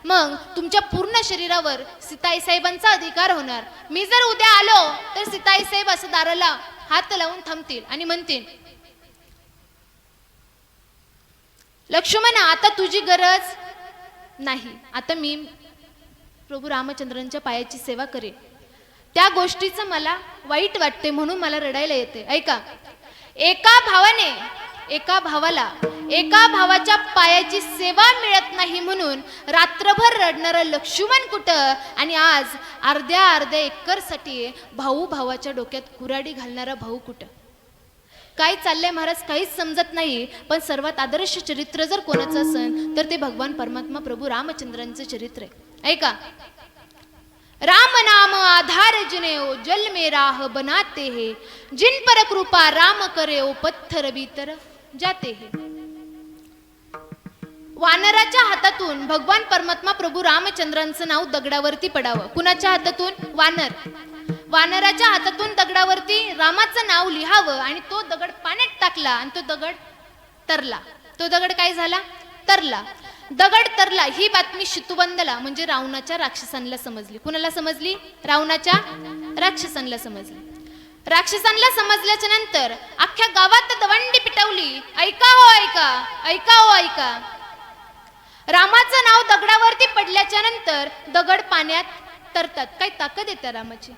मग तुमच्या पूर्ण शरीरावर सीताई साहेबांचा अधिकार होणार. मी जर उद्या आलो तर सीताई साहेब असं दाराला हात लावून थांबतील आणि म्हणतील, लक्ष्मणा, आता तुझी गरज नाही, आता मी प्रभू रामचंद्रांच्या पायाची सेवा करेन. त्या गोष्टीचं मला वाईट वाटते, म्हणून मला रडायला येते. ऐका, एका भावाला एका भावाच्या पायाची सेवा मिळत नाही म्हणून रात्रभर रडणारा लक्ष्मण कुठं, आणि आज अर्ध्या एकरसाठी भाऊ भावाच्या डोक्यात कुऱ्हाडी घालणारा भाऊ कुठं? काय चाललंय महाराज, काहीच समजत नाही. पण सर्वात आदर्श चरित्र जर कोणाचं असेल तर ते भगवान परमात्मा प्रभू रामचंद्रांचं चरित्र आहे. ऐका, राम नाम आधार जिने ओ जल में राह बनाते हैं, जिन पर कृपा राम करे ओ पत्थर भीतर जाते हैं. वानराच्या हातातून भगवान परमात्मा प्रभू रामचंद्रांचं नाव दगडावरती पडावं. कुणाच्या हातातून? वानराच्या हातातून दगडावरती रामाचं नाव लिहावं आणि तो दगड पाण्यात टाकला आणि तो दगड तरला. तो दगड काय झाला? तरला. दगड तरला. ही बातमी शितुबंधला म्हणजे रावणाच्या राक्षसांना समजली. कुणाला समजली? रावणाच्या राक्षसांना समजली. राक्षसांना समजल्याच्या नंतर अख्ख्या गावात दवंडी पिटवली. ऐका हो ऐका, ऐका हो ऐका. रामाचं नाव दगडावरती पडल्याच्या नंतर दगड पाण्यात तरतात. काय ताकद आहे त्या रामाची.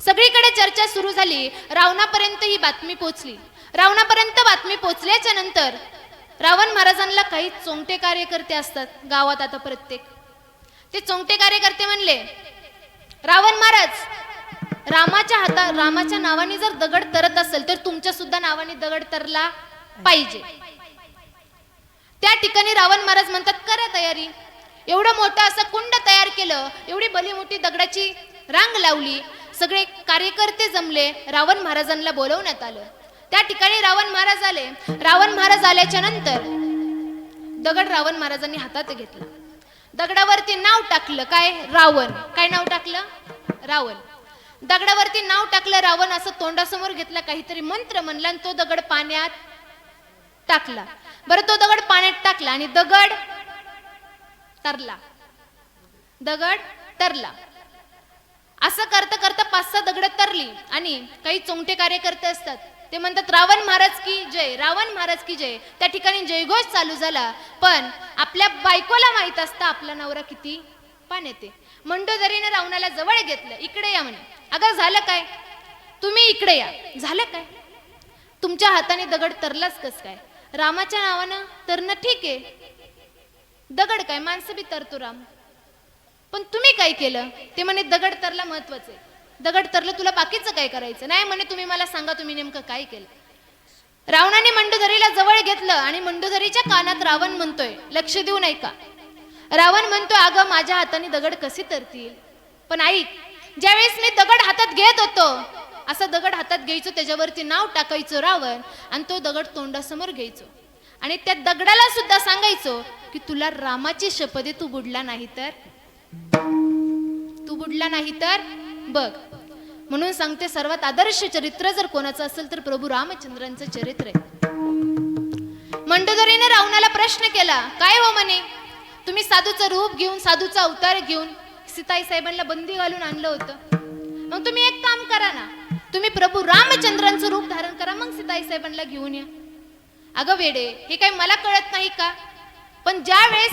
सगळीकडे चर्चा सुरू झाली. रावणापर्यंत ही बातमी पोहोचली. रावणापर्यंत बातमी पोहोचल्याच्या नंतर रावण महाराजांना काही चोंगटे कार्यकर्ते असतात गावात. आता प्रत्येक ते चोंगटे कार्यकर्ते म्हणले, रावण महाराज, रामाच्या नावाने जर दगड तरत असेल तर तुमच्या सुद्धा नावाने दगड तरला पाहिजे. त्या ठिकाणी रावण महाराज म्हणतात, करा तयारी. एवढं मोठं असं कुंड तयार केलं, एवढी भली मोठी दगडाची रांग लावली, सगळे कार्यकर्ते जमले, रावण महाराजांना बोलवण्यात आलं. त्या ठिकाणी रावण महाराज आले. रावण महाराज आल्याच्या नंतर दगड रावण महाराजांनी हातात घेतला. दगडावरती नाव टाकलं. काय? रावण. काय नाव टाकलं? रावण. दगडावरती नाव टाकलं. रावण असं तोंडासमोर घेतला, काहीतरी मंत्र म्हणला आणि तो दगड पाण्यात टाकला. बरं, तो दगड पाण्यात टाकला आणि दगड तरला. दगड तरला. असं करता करता 5-6 दगड तरली आणि काही चोंगटे कार्यकर्ते असतात, ते म्हणतात, रावण महाराज की जय, रावण महाराज की जय. त्या ठिकाणी जयघोष चालू झाला. पण आपल्या बायकोला माहित असतं आपला नवरा किती पाण्यात आहे. मंडोदरीने रावणाला जवळ घेतलं. इकडे या म्हणे. अगं झालं काय? तुम्ही इकडे या. झालं काय? तुमच्या हाताने दगड तरलाच कस काय? रामाच्या नावानं तरणं ठीक आहे, दगड काय, माणसं बी तरतो राम. पण तुम्ही काय केलं? ते म्हणे दगड तरला महत्वाचं आहे. दगड तरलं, तुला बाकीचं काय करायचं नाही म्हणे. तुम्ही मला सांगा, तुम्ही नेमकं काय केलं? रावणाने मंडोदरीला जवळ घेतलं आणि मंडोदरीच्या कानात रावण म्हणतोय, लक्ष देऊन ऐका. रावण म्हणतोय, अगं माझ्या हाताने दगड कसे तरतील? पण ऐक, ज्यावेळेस मी दगड हातात घेत होतो, असा दगड हातात घ्यायचो, त्याच्यावरती नाव टाकायचो रावण, आणि तो दगड तोंडासमोर घ्यायचो आणि त्या दगडाला सुद्धा सांगायचो की तुला रामाची शपथ आहे, तू बुडला नाही तर बघ. म्हणून सांगते, सर्वात आदर्श चरित्र जर कोणाचं असेल तर प्रभू रामचंद्रांचं चरित्र आहे. मंडोदरीने रावणाला प्रश्न केला, काय हो म्हणे, तुम्ही साधूचं रूप घेऊन, साधूचा अवतार घेऊन सीताई साहेबांना बंदी घालून आणलं होतं, मग तुम्ही एक काम करा ना, तुम्ही प्रभू रामचंद्रांचं रूप धारण करा, मग सीताई साहेबांना घेऊन या. अगं वेडे, हे काही मला कळत नाही का? पण ज्या वेळेस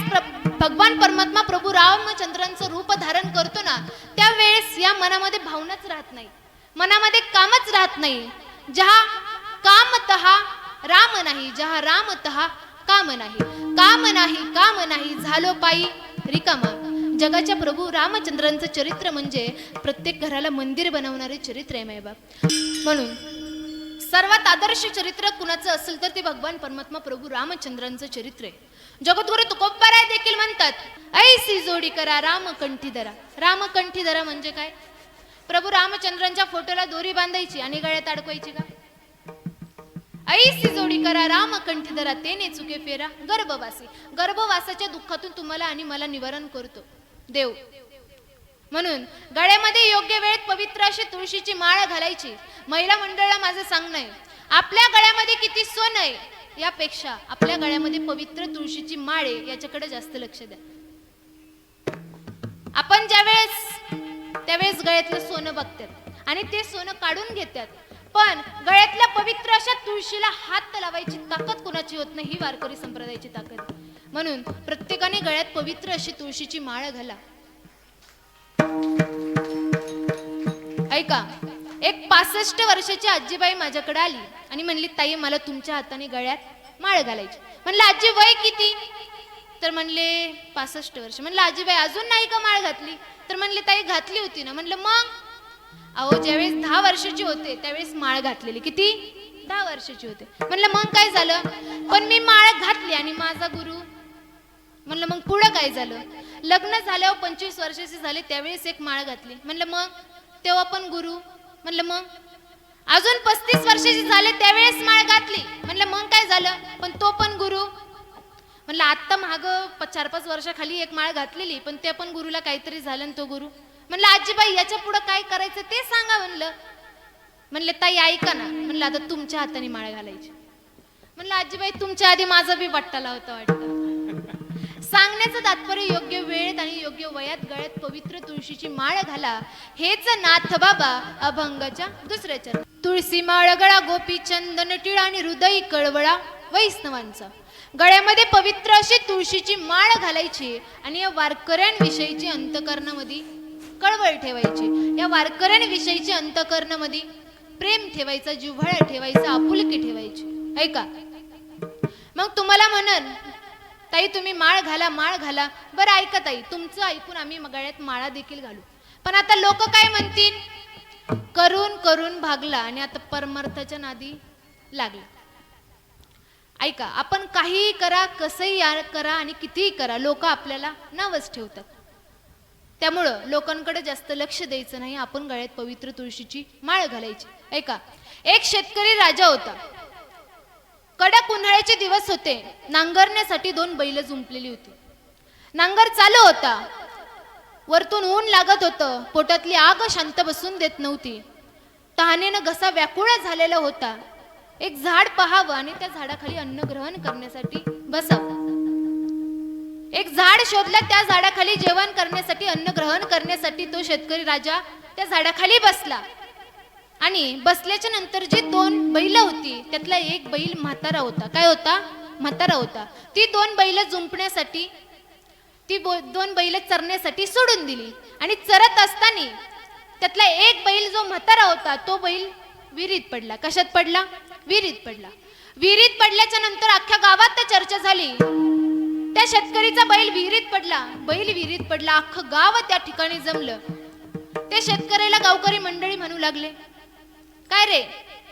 भगवान परमात्मा प्रभू रामचंद्रांचं रूप धारण करतो ना, त्यावेळेस या मनामध्ये भावनाच राहत नाही, मनामध्ये कामच राहत नाही. जहा कामतहा राम नाही, जहा रामतहा काम नाही झालो पायी रिकामा. जगाच्या प्रभू रामचंद्रांचं चरित्र म्हणजे प्रत्येक घराला मंदिर बनवणारे चरित्र आहे मायबाप. म्हणून सर्वात आदर्श चरित्र कुणाचं असेल तर ते भगवान परमात्मा प्रभू रामचंद्रांचं चरित्र आहे. जगद्गुरु तुकोबाराय देखील म्हणतात, ऐसी जोडी करा रामकंठी धरा. रामकंठी धरा म्हणजे काय? प्रभू रामचंद्रांच्या फोटोला दोरी बांधायची आणि गळ्यात अडकवायची का? ऐसी जोडी करा रामकंठी धरा, तेने चुके फेरा गर्भवासी. गर्भवासाच्या दुःखातून तुम्हाला आणि मला निवारण करतो देव. म्हणून गळ्यामध्ये योग्य वेळेत पवित्र अशी तुळशीची माळ घालायची. महिला मंडळाला माझं सांगणं आहे, आपल्या गळ्यामध्ये किती सोनं आहे यापेक्षा आपल्या गळ्यामध्ये पवित्र तुळशीची माळ आहे याच्याकडे जास्त लक्ष द्या. आपण त्यावेळेस गळ्यातलं सोनं बघतात आणि ते सोनं काढून घेतात, पण गळ्यातल्या पवित्र अशा तुळशीला हात लावायची ताकद कोणाची होत नाही, ही वारकरी संप्रदायाची ताकद आहे. म्हणून प्रत्येकाने गळ्यात पवित्र अशी तुळशीची माळ घाला. ऐका, एक 65 वर्षाची आजीबाई माझ्याकडे आली आणि म्हणली, ताई मला तुमच्या हाताने गळ्यात माळ घालायची. म्हणलं आजी वय किती? तर म्हणले 65 वर्ष. म्हणलं आजीबाई अजून नाही का माळ घातली? तर म्हणले ताई घातली होती ना. म्हणलं मग? अहो ज्यावेळेस 10 वर्षाची होते त्यावेळेस माळ घातलेली. किती? 10 वर्षाची होते. म्हणलं मग काय झालं? पण मी माळ घातली आणि माझा गुरु. म्हणलं मग पुढं काय झालं? लग्न झाल्यावर 25 वर्षाची झाले त्यावेळेस एक माळ घातली. म्हणलं मग? तेव्हा पण गुरु. म्हणलं मग? अजून 35 वर्षाची झाले त्यावेळेस माळ घातली. म्हणलं मग काय झालं? पण तो पण गुरु. म्हणलं आत्ता माग 4-5 वर्षाखाली एक माळ घातलेली, पण ते पण गुरुला काहीतरी झालं आणि तो गुरु. म्हणलं आजीबाई याच्या पुढे काय करायचं ते सांगा. म्हणले ताई ऐका ना. म्हणलं आता तुमच्या हाताने माळ घालायची. म्हणलं आजीबाई तुमच्या आधी माझा बी बट्टाला होता वाटतं. सांगण्याचं तात्पर्य योग्य वेळेत आणि योग्य वयात गळ्यात पवित्र तुळशीची माळ घाला, हेच नाथ बाबा अभंगाच्या दुसऱ्या चरण. तुळशी माळ गळा गोपी चंदन टिळा आणि हृदय कळवळा वैष्णवांचा. गळ्यामध्ये पवित्र अशी तुळशीची माळ घालायची आणि या वारकऱ्यांविषयीची अंतकरणामध्ये कळवळ ठेवायची. या वारकऱ्यांविषयीची अंतकरणामध्ये प्रेम ठेवायचा, जिव्हाळा ठेवायचा, आपुलकी ठेवायची. ऐका, मग तुम्हाला म्हणन ताई तुम्ही माळ घाला, माळ घाला. बरं ऐका ताई, तुमचं ऐकून आम्ही गळ्यात माळा देखील घालू. पण आता लोक काय म्हणतील? करून करून भागला आणि आता परमार्थाच्या नादी लागला. ऐका, आपण काहीही करा, कसंही करा आणि कितीही करा, लोक आपल्याला नावच ठेवतात. त्यामुळं लोकांकडे जास्त लक्ष द्यायचं नाही, आपण गळ्यात पवित्र तुळशीची माळ घालायची. ऐका, एक शेतकरी राजा होता. कडक उन्हाळ्याचे दिवस होते. नांगरण्यासाठी 2 बैल जुंपलेली होती. नांगर चालू होता. वरतून ऊन लागत होतं. पोटातली आग शांत बसून देत नव्हती. तहानेनं घसा व्याकुळ झालेला होता. एक झाड पाहावं आणि त्या झाडाखाली अन्न ग्रहण करण्यासाठी बसावं. एक झाड शोधलं, त्या झाडाखाली जेवण करण्यासाठी, अन्न ग्रहण करण्यासाठी तो शेतकरी राजा त्या झाडाखाली बसला. आणि बसल्याच्या नंतर जी 2 बैल होती त्यातला एक बैल म्हातारा होता. काय होता? म्हातारा होता. ती 2 बैल जुंपण्यासाठी, ती 2 बैल चरण्यासाठी सोडून दिली आणि चरत असताना त्यातला एक बैल जो म्हातारा होता तो बैल विहिरीत पडला. कशात पडला? विहिरीत पडला. विहिरीत पडल्याच्या नंतर अख्ख्या गावात चर्चा झाली. त्या शेतकरीचा बैल विहिरीत पडला, बैल विहिरीत पडला, अख्खं गाव त्या ठिकाणी जमलं. ते शेतकऱ्याला गावकरी मंडळी म्हणू लागले, काय रे,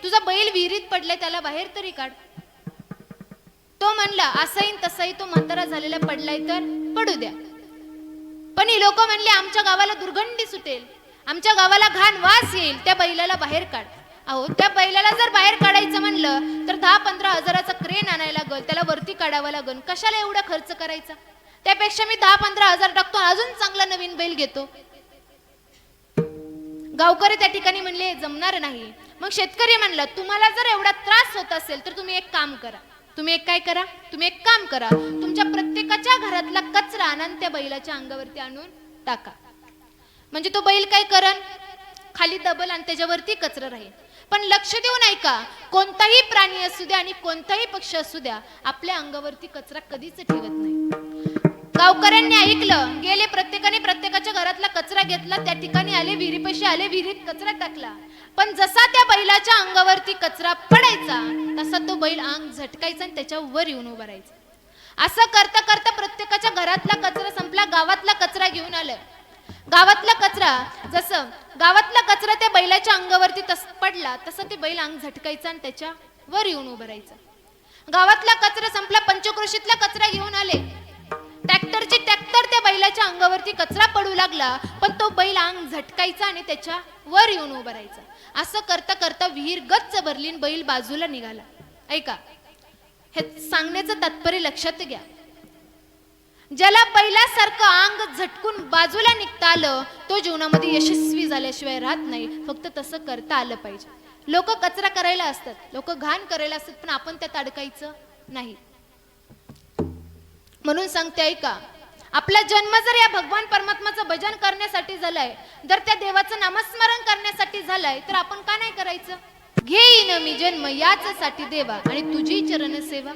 तुझा बैल विहिरीत पडलाय, त्याला बाहेर तरी काढ. तो म्हणला, असाही तसाही तो म्हातारा झालेला पडलाय तर पडू द्या. पण ही लोक म्हणले, आमच्या गावाला दुर्गंधी सुटेल, आमच्या गावाला घाण वास येईल, त्या बैलाला बाहेर काढ. अहो, त्या बैलाला जर बाहेर काढायचं म्हणलं तर 10-15 हजाराचा क्रेन आणायला लागल, त्याला वरती काढावं लागल. कशाला एवढा खर्च करायचा? त्यापेक्षा मी 10-15 हजार टाकतो, अजून चांगला नवीन बैल घेतो. गावकरी त्या ठिकाणी म्हणले जमणार नाही. मग शेतकरी म्हणला, तुम्हाला जर एवढा त्रास होत असेल तर तुम्ही एक काम करा. तुम्ही एक काम करा, तुमच्या प्रत्येकाच्या घरातला कचरा आणा आणि त्या बैलाच्या अंगावरती आणून टाका. म्हणजे तो बैल काय करन, खाली दबल आणि त्याच्यावरती कचरा राहील. पण लक्ष देऊन ऐका, कोणताही प्राणी असू द्या आणि कोणताही पक्षी असू द्या, आपल्या अंगावरती कचरा कधीच ठेवत नाही. गावकऱ्यांनी ऐकलं, गेले, प्रत्येकाने प्रत्येकाच्या घरातला कचरा घेतला, त्या ठिकाणी आले, विहिरीपाशी आले, विहिरीत कचरा टाकला. पण जसा त्या बैलाच्या अंगावरती कचरा पडायचा तसा तो बैल अंग झटकायचा आणि त्याच्यावर येऊन उभा राहायचा. असं करता करता प्रत्येकाच्या घरातला कचरा संपला, गावातला कचरा घेऊन आलं. गावातला कचरा त्या बैलाच्या अंगावरती पडला, तसं ते बैल अंग झटकायचं आणि त्याच्या वर येऊन उभं राहायचं. गावातला कचरा संपला, पंचक्रोशीतला कचरा घेऊन आले. ट्रॅक्टर त्या बैलाच्या अंगावरती कचरा पडू लागला, पण तो बैल अंग झटकायचा आणि त्याच्या वर येऊन उभं राहायचं. असं करता करता विहीर गच्च भरली आणि बैल बाजूला निघाला. ऐका, हे सांगण्याचं तात्पर्य लक्षात घ्या. ज्याला बैलासारखं अंग झटकून बाजूला निघता आलं, तो जीवनामध्ये यशस्वी झाल्याशिवाय राहत नाही. फक्त तसं करता आलं पाहिजे. लोक कचरा करायला असतात, लोक घाण करायला असतात, पण आपण त्यात अडकायचं नाही. म्हणून सांगते ऐका, आपला जन्म जर या भगवान परमात्माचं भजन करण्यासाठी झालाय, जर त्या देवाचं नामस्मरण करण्यासाठी झालाय, तर आपण का नाही करायचं? घेईन मी जन्म याचसाठी देवा आणि तुझी चरण सेवा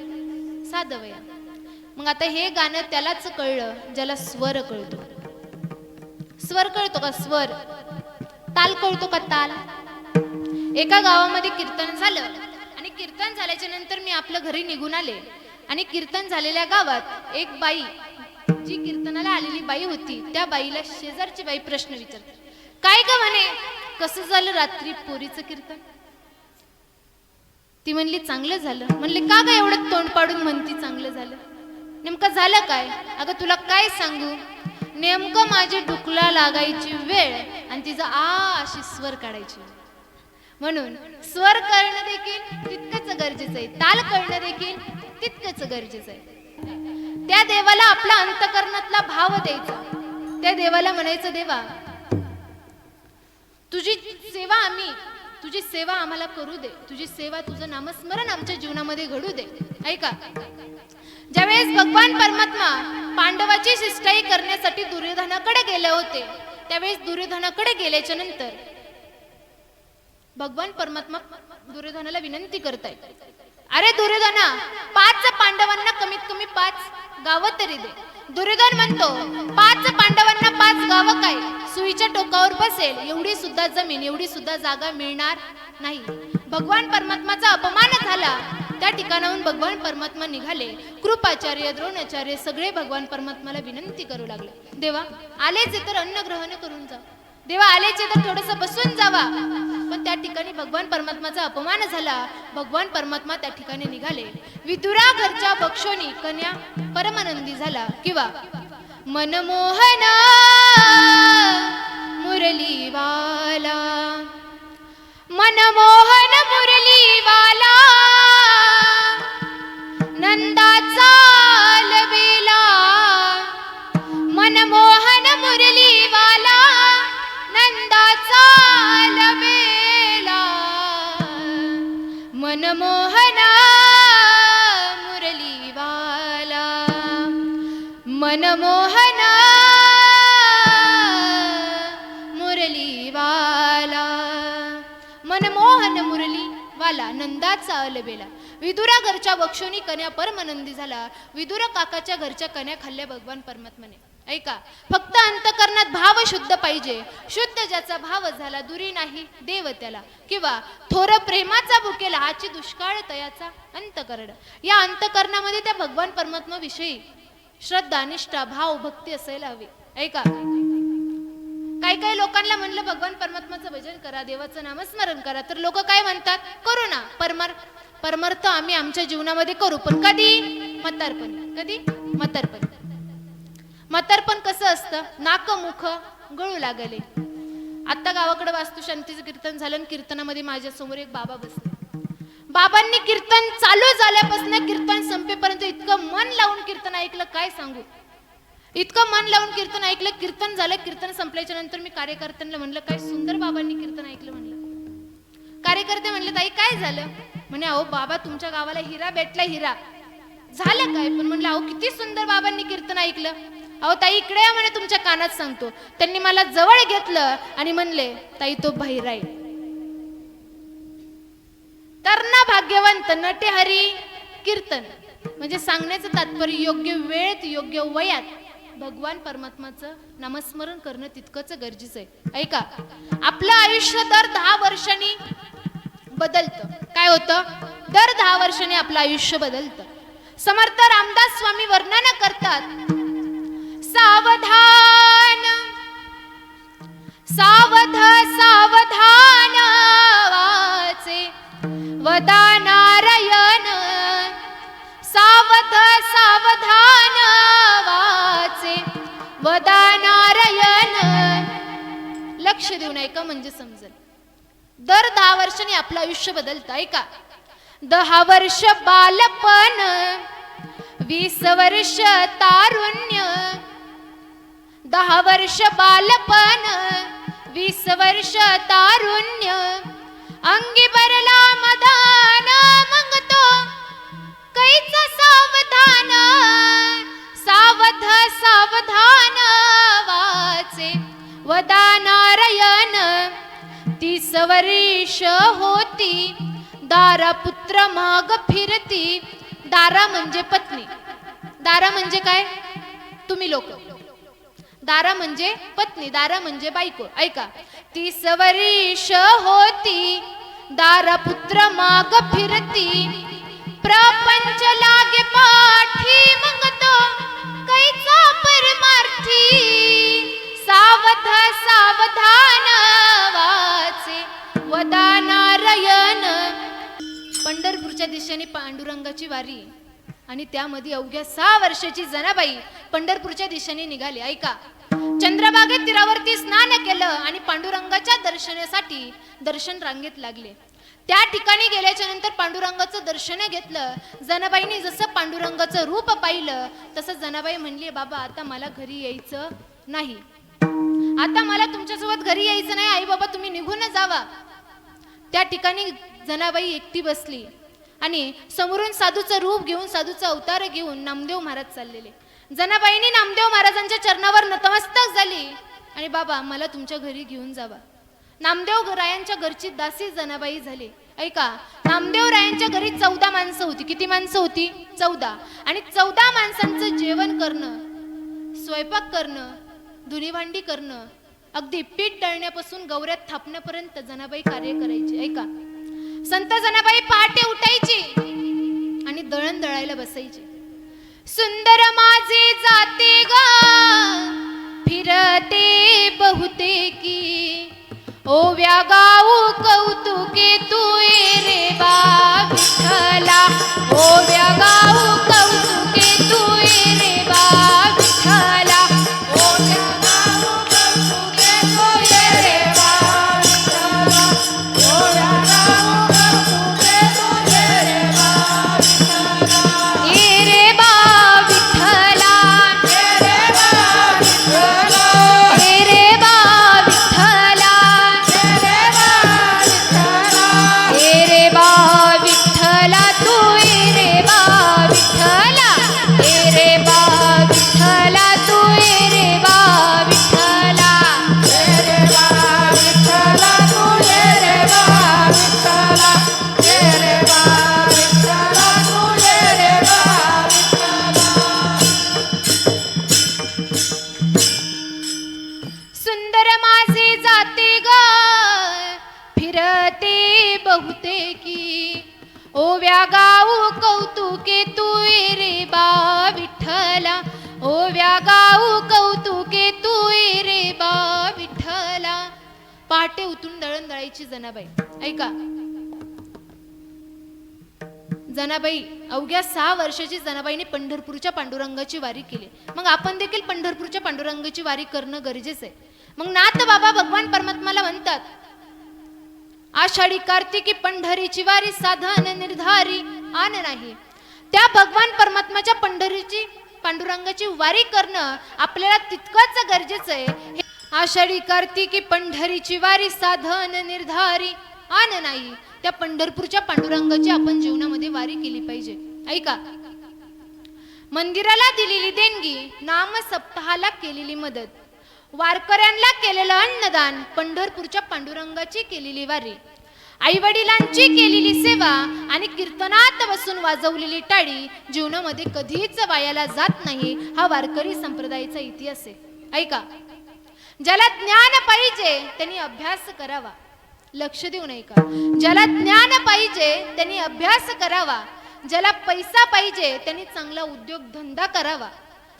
साधवया. मग आता हे गाणं त्यालाच कळलं ज्याला स्वर कळतो. स्वर कळतो का? स्वर. ताल कळतो का? ताल. एका गावामध्ये कीर्तन झालं आणि कीर्तन झाल्याच्या नंतर मी आपल्या घरी निघून आले आणि कीर्तन झालेल्या गावात एक बाई, जी कीर्तनाला आलेली बाई होती, त्या बाईला शेजारची बाई प्रश्न विचारते, काय ग म्हणे, कसं झालं रात्री पोरीचं कीर्तन? ती म्हणली चांगलं झालं. म्हणले का ग एवढं तोंड पाडून म्हणती चांगलं झालं? नेमकं झालं काय? अगं तुला काय सांगू, नेमकं माझी डुकला लागायची वेळ आणि तिचं अशी स्वर काढायची. म्हणून स्वर करणं देखील तितकंच गरजेचं आहे, ताल करणं देखील तितकंच गरजेचं आहे. त्या देवाला आपला अंतकरणातला भाव द्यायचा. त्या देवाला म्हणायचं, देवा तुझी सेवा आम्हाला करू दे, तुझी सेवा, तुझं नामस्मरण आमच्या जीवनामध्ये घडू दे. ऐका, ज्यावेळेस भगवान परमात्मा पांडवाची शिष्टाई करण्यासाठी दुर्योधनाकडे गेले होते, त्यावेळेस दुर्योधनाकडे गेल्याच्या नंतर भगवान परमात्मा दुर्योधनाला विनंती करतायत, अरे दुर्योधना, 5 पांडवांना कमीत कमी 5 गावं तरी दे. दुर्योधन म्हणतो, 5 पांडवांना 5 गावं काय, सुईच्या टोकावर बसेल एवढी सुद्धा जमीन, एवढी सुद्धा जागा मिळणार नाही. भगवान परमात्माचा अपमान झाला. त्या ठिकाणाहून भगवान परमात्मा निघाले. कृपाचार्य, द्रोणाचार्य सगळे भगवान परमात्माला विनंती करू लागले, देवा आलेच तर अन्न ग्रहण करून जा, देवा आलेच तर थोडंसं बसून जावा. पण त्या ठिकाणी भगवान परमात्माचा अपमान झाला. भगवान परमात्मा त्या ठिकाणी निघाले. विदुरा घरच्या बक्षोनी कन्या परमानंदी झाला. किंवा मनमोहना मुरलीवाला, मनमोहन मुरलीवाला, नंदाचा लबेला, मनमोहन मुरलीवाला, नंदाचा लबेला, मनमोहना मुरलीवाला, मनमोहना मुरलीवाला, मनमोहन मुरलीवाला, नंदाचा अलबेला. विदुरा घरच्या बक्षोनी कन्या परमानंदी झाला. विदुर काकाच्या घरच्या कन्या खाल्ल्या भगवान परमात्माने. ऐका, फक्त अंतकरणात भाव शुद्ध पाहिजे. शुद्ध ज्याचा भाव झाला, दुरी नाही देव त्याला. किंवा थोर प्रेमाचा भुकेला, हाची दुष्काळ तयाचा अंतकरण. या अंतकरणामध्ये त्या भगवान परमात्मा विषयी श्रद्धा, निष्ठा, भाव, भक्ती असायला हवी. ऐका, काही लोकांना म्हणलं भगवान परमात्माचं भजन करा, देवाचं नामस्मरण करा, तर लोक काय म्हणतात, करू ना, परमार्थ आम्ही आमच्या जीवनामध्ये करू, पण कधी? म्हातारपणी. कधी? म्हातारपणी. म्हातारपण कसं असतं, नाक मुख गळू लागले. आता गावाकडे वास्तुशांतीचं कीर्तन झालं आणि कीर्तनामध्ये माझ्या समोर एक बाबा बसले. बाबांनी कीर्तन चालू झाल्यापासून कीर्तन संपेपर्यंत इतकं मन लावून कीर्तन ऐकलं, काय सांगू. इतकं मन लावून कीर्तन ऐकलं. कीर्तन झालं, कीर्तन संपल्याच्या नंतर मी कार्यकर्त्यांना म्हणलं, काय सुंदर बाबांनी कीर्तन ऐकलं म्हणलं. कार्यकर्ते म्हणले, ताई काय झालं. म्हणे, अहो बाबा तुमच्या गावाला हिरा भेटला, हिरा. झालं काय. पण म्हणलं, अहो किती सुंदर बाबांनी कीर्तन ऐकलं. अहो ताई इकडे या म्हणे, तुमच्या कानात सांगतो. त्यांनी मला जवळ घेतलं आणि म्हणले, ताई तो बहिराई. तरणा भाग्यवंत नटे हरी कीर्तन. म्हणजे सांगण्याचं तात्पर्य योग्य वेळेत योग्य वयात भगवान परमात्माचं नामस्मरण करणं तितकंच गरजेचं आहे. ऐका, आपलं आयुष्य दर 10 वर्षांनी बदलतं. काय होतं. दर 10 वर्षांनी आपलं आयुष्य बदलतं. समर्थ रामदास स्वामी वर्णन करतात, सावधान सावध सावधान वाचे वदा नारायण. सावध सावधान वाचे वदा नारायण. लक्ष देऊन ऐका म्हणजे समजेल. दर 10 वर्षांनी आपलं आयुष्य बदलतं. ऐका, 10 वर्ष बालपण, 20 वर्ष तारुण्य. 10 वर्ष बालपण, 20 वर्ष तारुण्य. अंगी भरला मदान, मग तो कैचा सावधान. सावध सावधान वाचे वदा नारायण. 30 वर्ष होती, दारा पुत्र माग फिरती. दारा म्हणजे पत्नी. दारा म्हणजे काय, तुम्ही लोक. दारा म्हणजे पत्नी, दारा म्हणजे बायको. ऐका, 30 वर्ष होती, दारा पुत्र माग फिरती. प्रपंच लागे पाठी, मग तो कैचा परमार्थी. सावध सावधान वाचे वदा नारायण. पंढरपूरच्या दिशेने पांडुरंगाची वारी आणि त्यामध्ये अवघ्या 6 वर्षाची जनाबाई पंढरपूरच्या दिशेने निघाली. ऐका, चंद्रभागे तीरावरती स्नान केलं आणि पांडुरंगाच्या दर्शनासाठी दर्शन रांगेत लागले. त्या ठिकाणी गेल्याच्या नंतर पांडुरंगाचं दर्शन घेतलं. जनाबाईंनी जसं पांडुरंगाचं रूप पाहिलं तसं जनाबाई म्हणली, बाबा आता मला घरी यायचं नाही. आता मला तुमच्यासोबत घरी यायचं नाही. आई बाबा तुम्ही निघून जावा. त्या ठिकाणी जनाबाई एकटी बसली आणि समोरून साधूचं रूप घेऊन, साधूचा अवतार घेऊन नामदेव महाराज चाललेले. जनाबाईंनी नामदेव महाराजांच्या चरणावर नतमस्तक झाली आणि बाबा मला तुमच्या घरी घेऊन जावा. नामदेव रायांच्या घरची दासी जनाबाई झाली. ऐका, नामदेव रायांच्या घरी 14 माणसं होती. किती माणसं होती. 14. आणि 14 माणसांचं जेवण करणं, स्वयंपाक करणं, धुणी भांडी करणं, अगदी पीठ दळण्यापासून गौऱ्यात थापण्यापर्यंत जनाबाई कार्य करायची. ऐका, संत जनाबाई पहाटे उठायची आणि दळण दळायला बसायची. सुंदर माझे जाते ग फिरते बहुतेकी. ओव्या गाऊ कौतुके तू रे बा विठ्ठला. ओव्या गाऊ कौतुके तू रे बा विठ्ठला. ओव्या गाऊ कौतुके तू रे बा विठ्ठला. ओव्या गाऊ कौतुके तू रे बा विठ्ठला. रे बा विठ्ठला. रे बा विठ्ठला. रे बा विठ्ठला तू रे बा विठ्ठला. रे बा विठ्ठला तू रे बा विठ्ठला. रे बा विठ्ठला तू रे बा विठ्ठला. रे बा विठ्ठला तू रे बा विठ्ठला. सुंदर माझे जाते ग फिरते बहुतेकी. ओव्या गाऊ कौतुके तू रे बा विठ्ठला. ओव्या गाऊ कौतुके तू रे बा विठ्ठला. पहाटे उठून दळण दळायची जनाबाई. ऐका, जनाबाई अवघ्या 6 वर्षाची जनाबाईने पंढरपूरच्या पांडुरंगाची वारी केली. मग आपण देखील पंढरपूरच्या पांडुरंगाची वारी करणं गरजेचं आहे. मग नाथ बाबा भगवान परमात्माला म्हणतात, आषाढी कार्तिकी पंढरीची वारी साधन निर्धारी आन नाही. त्या भगवान परमात्माच्या पांडुरंगाची वारी करणं आपल्याला तितकंच गरजेचं आहे. आषाढी कार्तिकी पंढरीची वारी साधन निर्धारी आन नाही. त्या पंढरपूरच्या पांडुरंगाची आपण जीवनामध्ये वारी केली पाहिजे. ऐका, मंदिराला दिलेली देणगी, नाम सप्ताहाला केलेली मदत, वारकऱ्यांना केलेलं अन्नदान, पंढरपूरच्या पांडुरंगाची केलेली वारी, आई वडिलांची केलेली सेवा आणि कीर्तनात बसून वाजवलेली टाळी जीवनामध्ये कधीच वायाला जात नाही. हा वारकरी संप्रदायाचा इतिहास आहे. ऐका, ज्याला ज्ञान पाहिजे त्यांनी अभ्यास करावा. लक्ष देऊन ऐका, ज्याला ज्ञान पाहिजे त्यांनी अभ्यास करावा. ज्याला पैसा पाहिजे त्यांनी चांगला उद्योग धंदा करावा.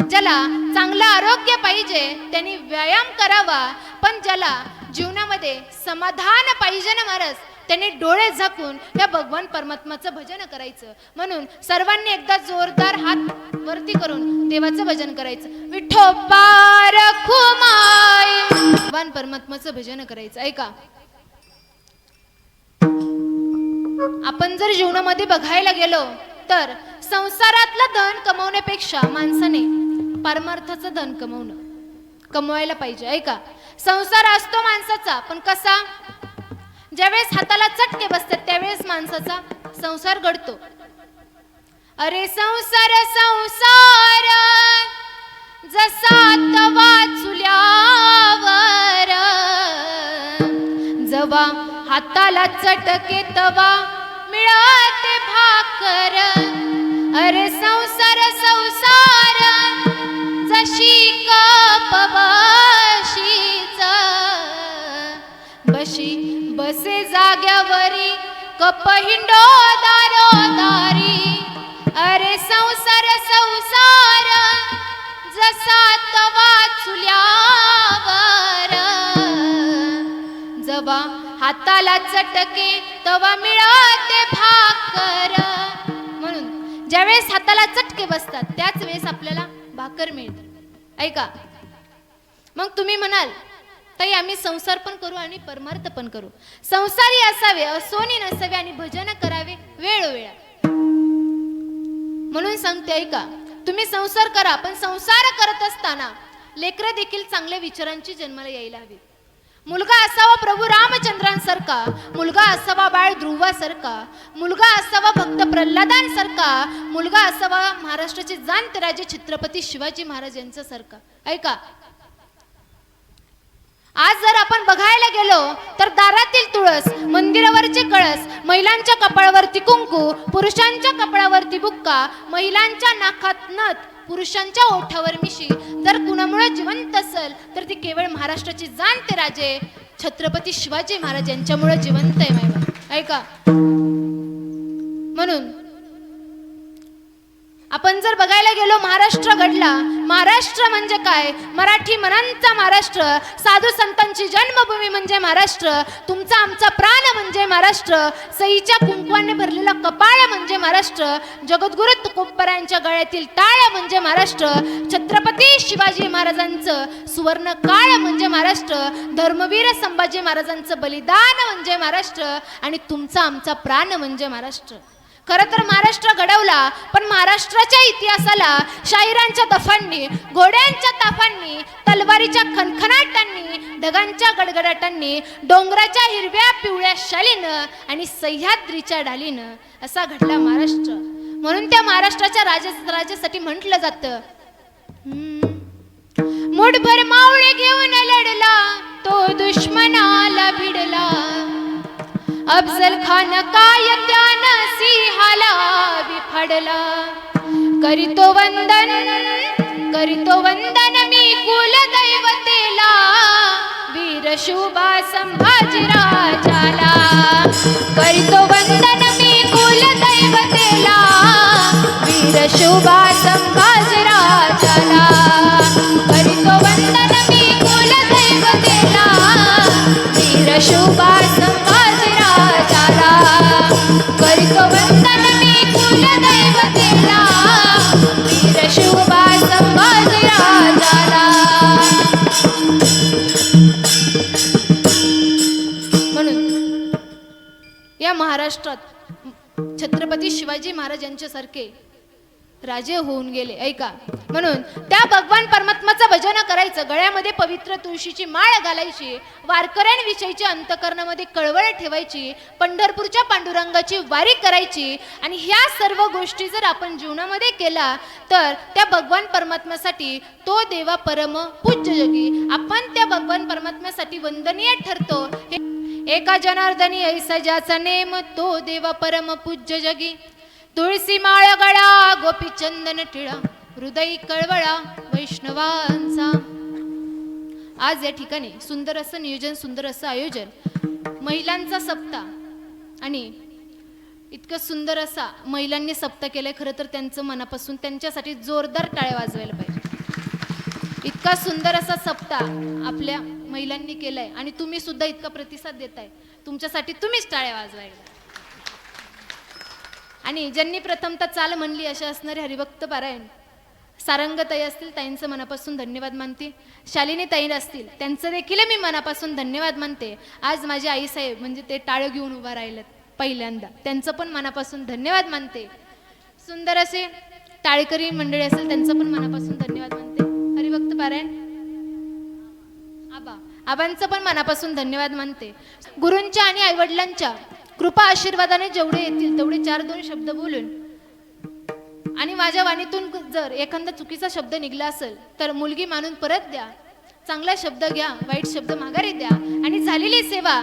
ज्याला चांगलं आरोग्य पाहिजे त्यांनी व्यायाम करावा. पण ज्याला जीवनामध्ये समाधान पाहिजे ना महाराज, त्यांनी डोळे झाकून या भगवान परमात्माचं भजन करायचं. म्हणून सर्वांनी एकदा जोरदार हात वरती करून देवाचं भजन करायचं. विठोबा रखुमाई, भगवान परमात्माचं भजन करायचं. ऐका, आपण जर जीवनामध्ये बघायला गेलो तर संसारातलं धन कमवण्यापेक्षा माणसाने परमार्थाचं धन कमवायला पाहिजे. ऐका, संसार असतो माणसाचा, पण कसा? ज्यावेळेस हाताला चटके बसतात त्यावेळेस माणसाचा संसार घडतो. अरे संसार संसार जसा तवा चुल्यावर, जवा हाताला चटके तवा मिळते भाकर. अरे संसार संसार जशी कप बशीच, बशी बसे जाग्यावरी कप हिंडो दारोदारी. अरे संसार संसार जसा तवा चुल्यावर, जवा हाताला चटके तवा मिळते भाकर. म्हणून ज्यावेळेस हाताला चटके बसतात त्याच वेळेस आपल्याला भाकर मिळते. ऐका, मग तुम्ही म्हणाल ताई आम्ही संसार पण करू आणि परमार्थ पण करू. संसारी असावे, असोनी नसावे आणि भजन करावे वेळोवेळा. म्हणून सांगते, ऐका, तुम्ही संसार करा, पण संसार करत असताना लेकरं देखील चांगल्या विचारांची जन्माला यायला हवी. मुलगा असावा प्रभू रामचंद्रांसारखा, मुलगा असावा बाळ ध्रुवासारखा, मुलगा असावा भक्त प्रल्हादांसारखा, मुलगा असावा महाराष्ट्राचे जाणते राजे छत्रपती शिवाजी महाराज यांच्यासारखा. ऐका, आज जर आपण बघायला गेलो तर दारातील तुळस, मंदिरावरचे कळस, महिलांच्या कपाळावरती कुंकू, पुरुषांच्या कपाळावरती बुक्का, महिलांच्या नाकात नथ, पुरुषांच्या ओठावर मिशी जर कुणामुळे जिवंत असेल तर ती केवळ महाराष्ट्राचे जाणते राजे छत्रपती शिवाजी महाराज यांच्यामुळे जिवंत आहे मायबा. ऐका, म्हणून आपण जर बघायला गेलो महाराष्ट्र घडला. महाराष्ट्र म्हणजे काय? मराठी मनांचा महाराष्ट्र, साधू संतांची जन्मभूमी म्हणजे महाराष्ट्र, तुमचा आमचा प्राण म्हणजे महाराष्ट्र, सईच्या कुंकवाने भरलेला कपाळ म्हणजे महाराष्ट्र, जगद्गुरु तुकोबरायांच्या गळ्यातील टाळ म्हणजे महाराष्ट्र, छत्रपती शिवाजी महाराजांचं सुवर्ण काळ म्हणजे महाराष्ट्र, धर्मवीर संभाजी महाराजांचं बलिदान म्हणजे महाराष्ट्र आणि तुमचा आमचा प्राण म्हणजे महाराष्ट्र. खरं तर महाराष्ट्र घडवला, पण महाराष्ट्राच्या इतिहासाला शाहिरांच्या दफांनी, घोड्यांच्या ताफांनी, तलवारीच्या खणखणाटांनी, ढगांच्या गडगडाटांनी, डोंगराच्या हिरव्या पिवळ्या शालीनं आणि सह्याद्रीच्या ढालीनं असा घडला महाराष्ट्र. म्हणून त्या महाराष्ट्राच्या राजासाठी म्हटलं जातं, मुठभर मावळे घेऊन लढला तो दुश्मनाला भिडला, अफजल खान काय त्यानं सिंहाला बिफाडला, करीतो वंदन मी कुलदैवतेला, वीर शुभा संभाजी राजाला, करीतो वंदन मी कुलदैवतेला, वीर शुभा संभाजी राजाला, करीतो वंदन मी कुलदैवतेला, वीर शुभा संभाजी राजाला, करीतो वंदन मी कुलदैवतेला, वीर शुभा संभाजी राजाला. महाराष्ट्रात छत्रपती शिवाजी महाराज यांच्यासारखे राजे होऊन गेले. ऐका, म्हणून त्या भगवान परमात्माचं भजन करायचं, गळ्यामध्ये पवित्र तुळशीची माळ घालायची, वारकऱ्यांविषयीच्या अंतकरणामध्ये कळवळ ठेवायची, पंढरपूरच्या पांडुरंगाची वारी करायची. आणि ह्या सर्व गोष्टी जर आपण जीवनामध्ये केला तर त्या भगवान परमात्म्यासाठी तो देवा परम पूज्य जगी, आपण त्या भगवान परमात्म्यासाठी वंदनीय ठरतो. एका जनार्दनी ऐसा ज्याचा नेम, तो देवा परम पूज्य जगी. तुळसी माळ गळा गोपी चंदन टिळा, हृदय कळवळा वैष्णवांचा. आज या ठिकाणी सुंदर असं नियोजन, सुंदर असं आयोजन, महिलांचा सप्ताह आणि इतकं सुंदर असा महिलांनी सप्ताह केलाय. खरं तर त्यांचं मनापासून त्यांच्यासाठी जोरदार टाळ्या वाजवायला पाहिजे. इतका सुंदर असा सप्ताह आपल्या महिलांनी केलाय आणि तुम्ही सुद्धा इतका प्रतिसाद देताय. तुमच्यासाठी तुम्हीच टाळ्या वाजवायला. आणि ज्यांनी प्रथमतः चाल म्हणली अशा असणारे हरिभक्त पारायण सारंगताई असतील, ताईंचं मनापासून धन्यवाद मानते. शालिनी ताई असतील, त्यांचं देखील मी मनापासून धन्यवाद मानते. आज माझे आईसाहेब म्हणजे ते टाळं घेऊन उभा राहिलेत पहिल्यांदा, त्यांचं पण मनापासून धन्यवाद मानते. सुंदर असे टाळकरी मंडळी असेल, त्यांचं पण मनापासून धन्यवाद मानते. हरिभक्त पारायण आबांचं पण मनापासून धन्यवाद मानते. गुरूंच्या आणि आईवडिलांच्या कृपा आशीर्वादाने जेवढे येतील तेवढे 4-2 शब्द बोलून, आणि माझ्या वाणीतून जर एखादा चुकीचा शब्द निघला असेल तर मुलगी मानून परत द्या. चांगला शब्द घ्या, वाईट शब्द माघारी द्या. आणि झालेली सेवा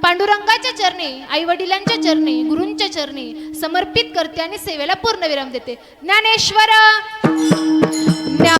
पांडुरंगाच्या चरणी, आईवडिलांच्या चरणी, गुरूंच्या चरणी समर्पित करते आणि सेवेला पूर्ण विराम देते. ज्ञानेश्वर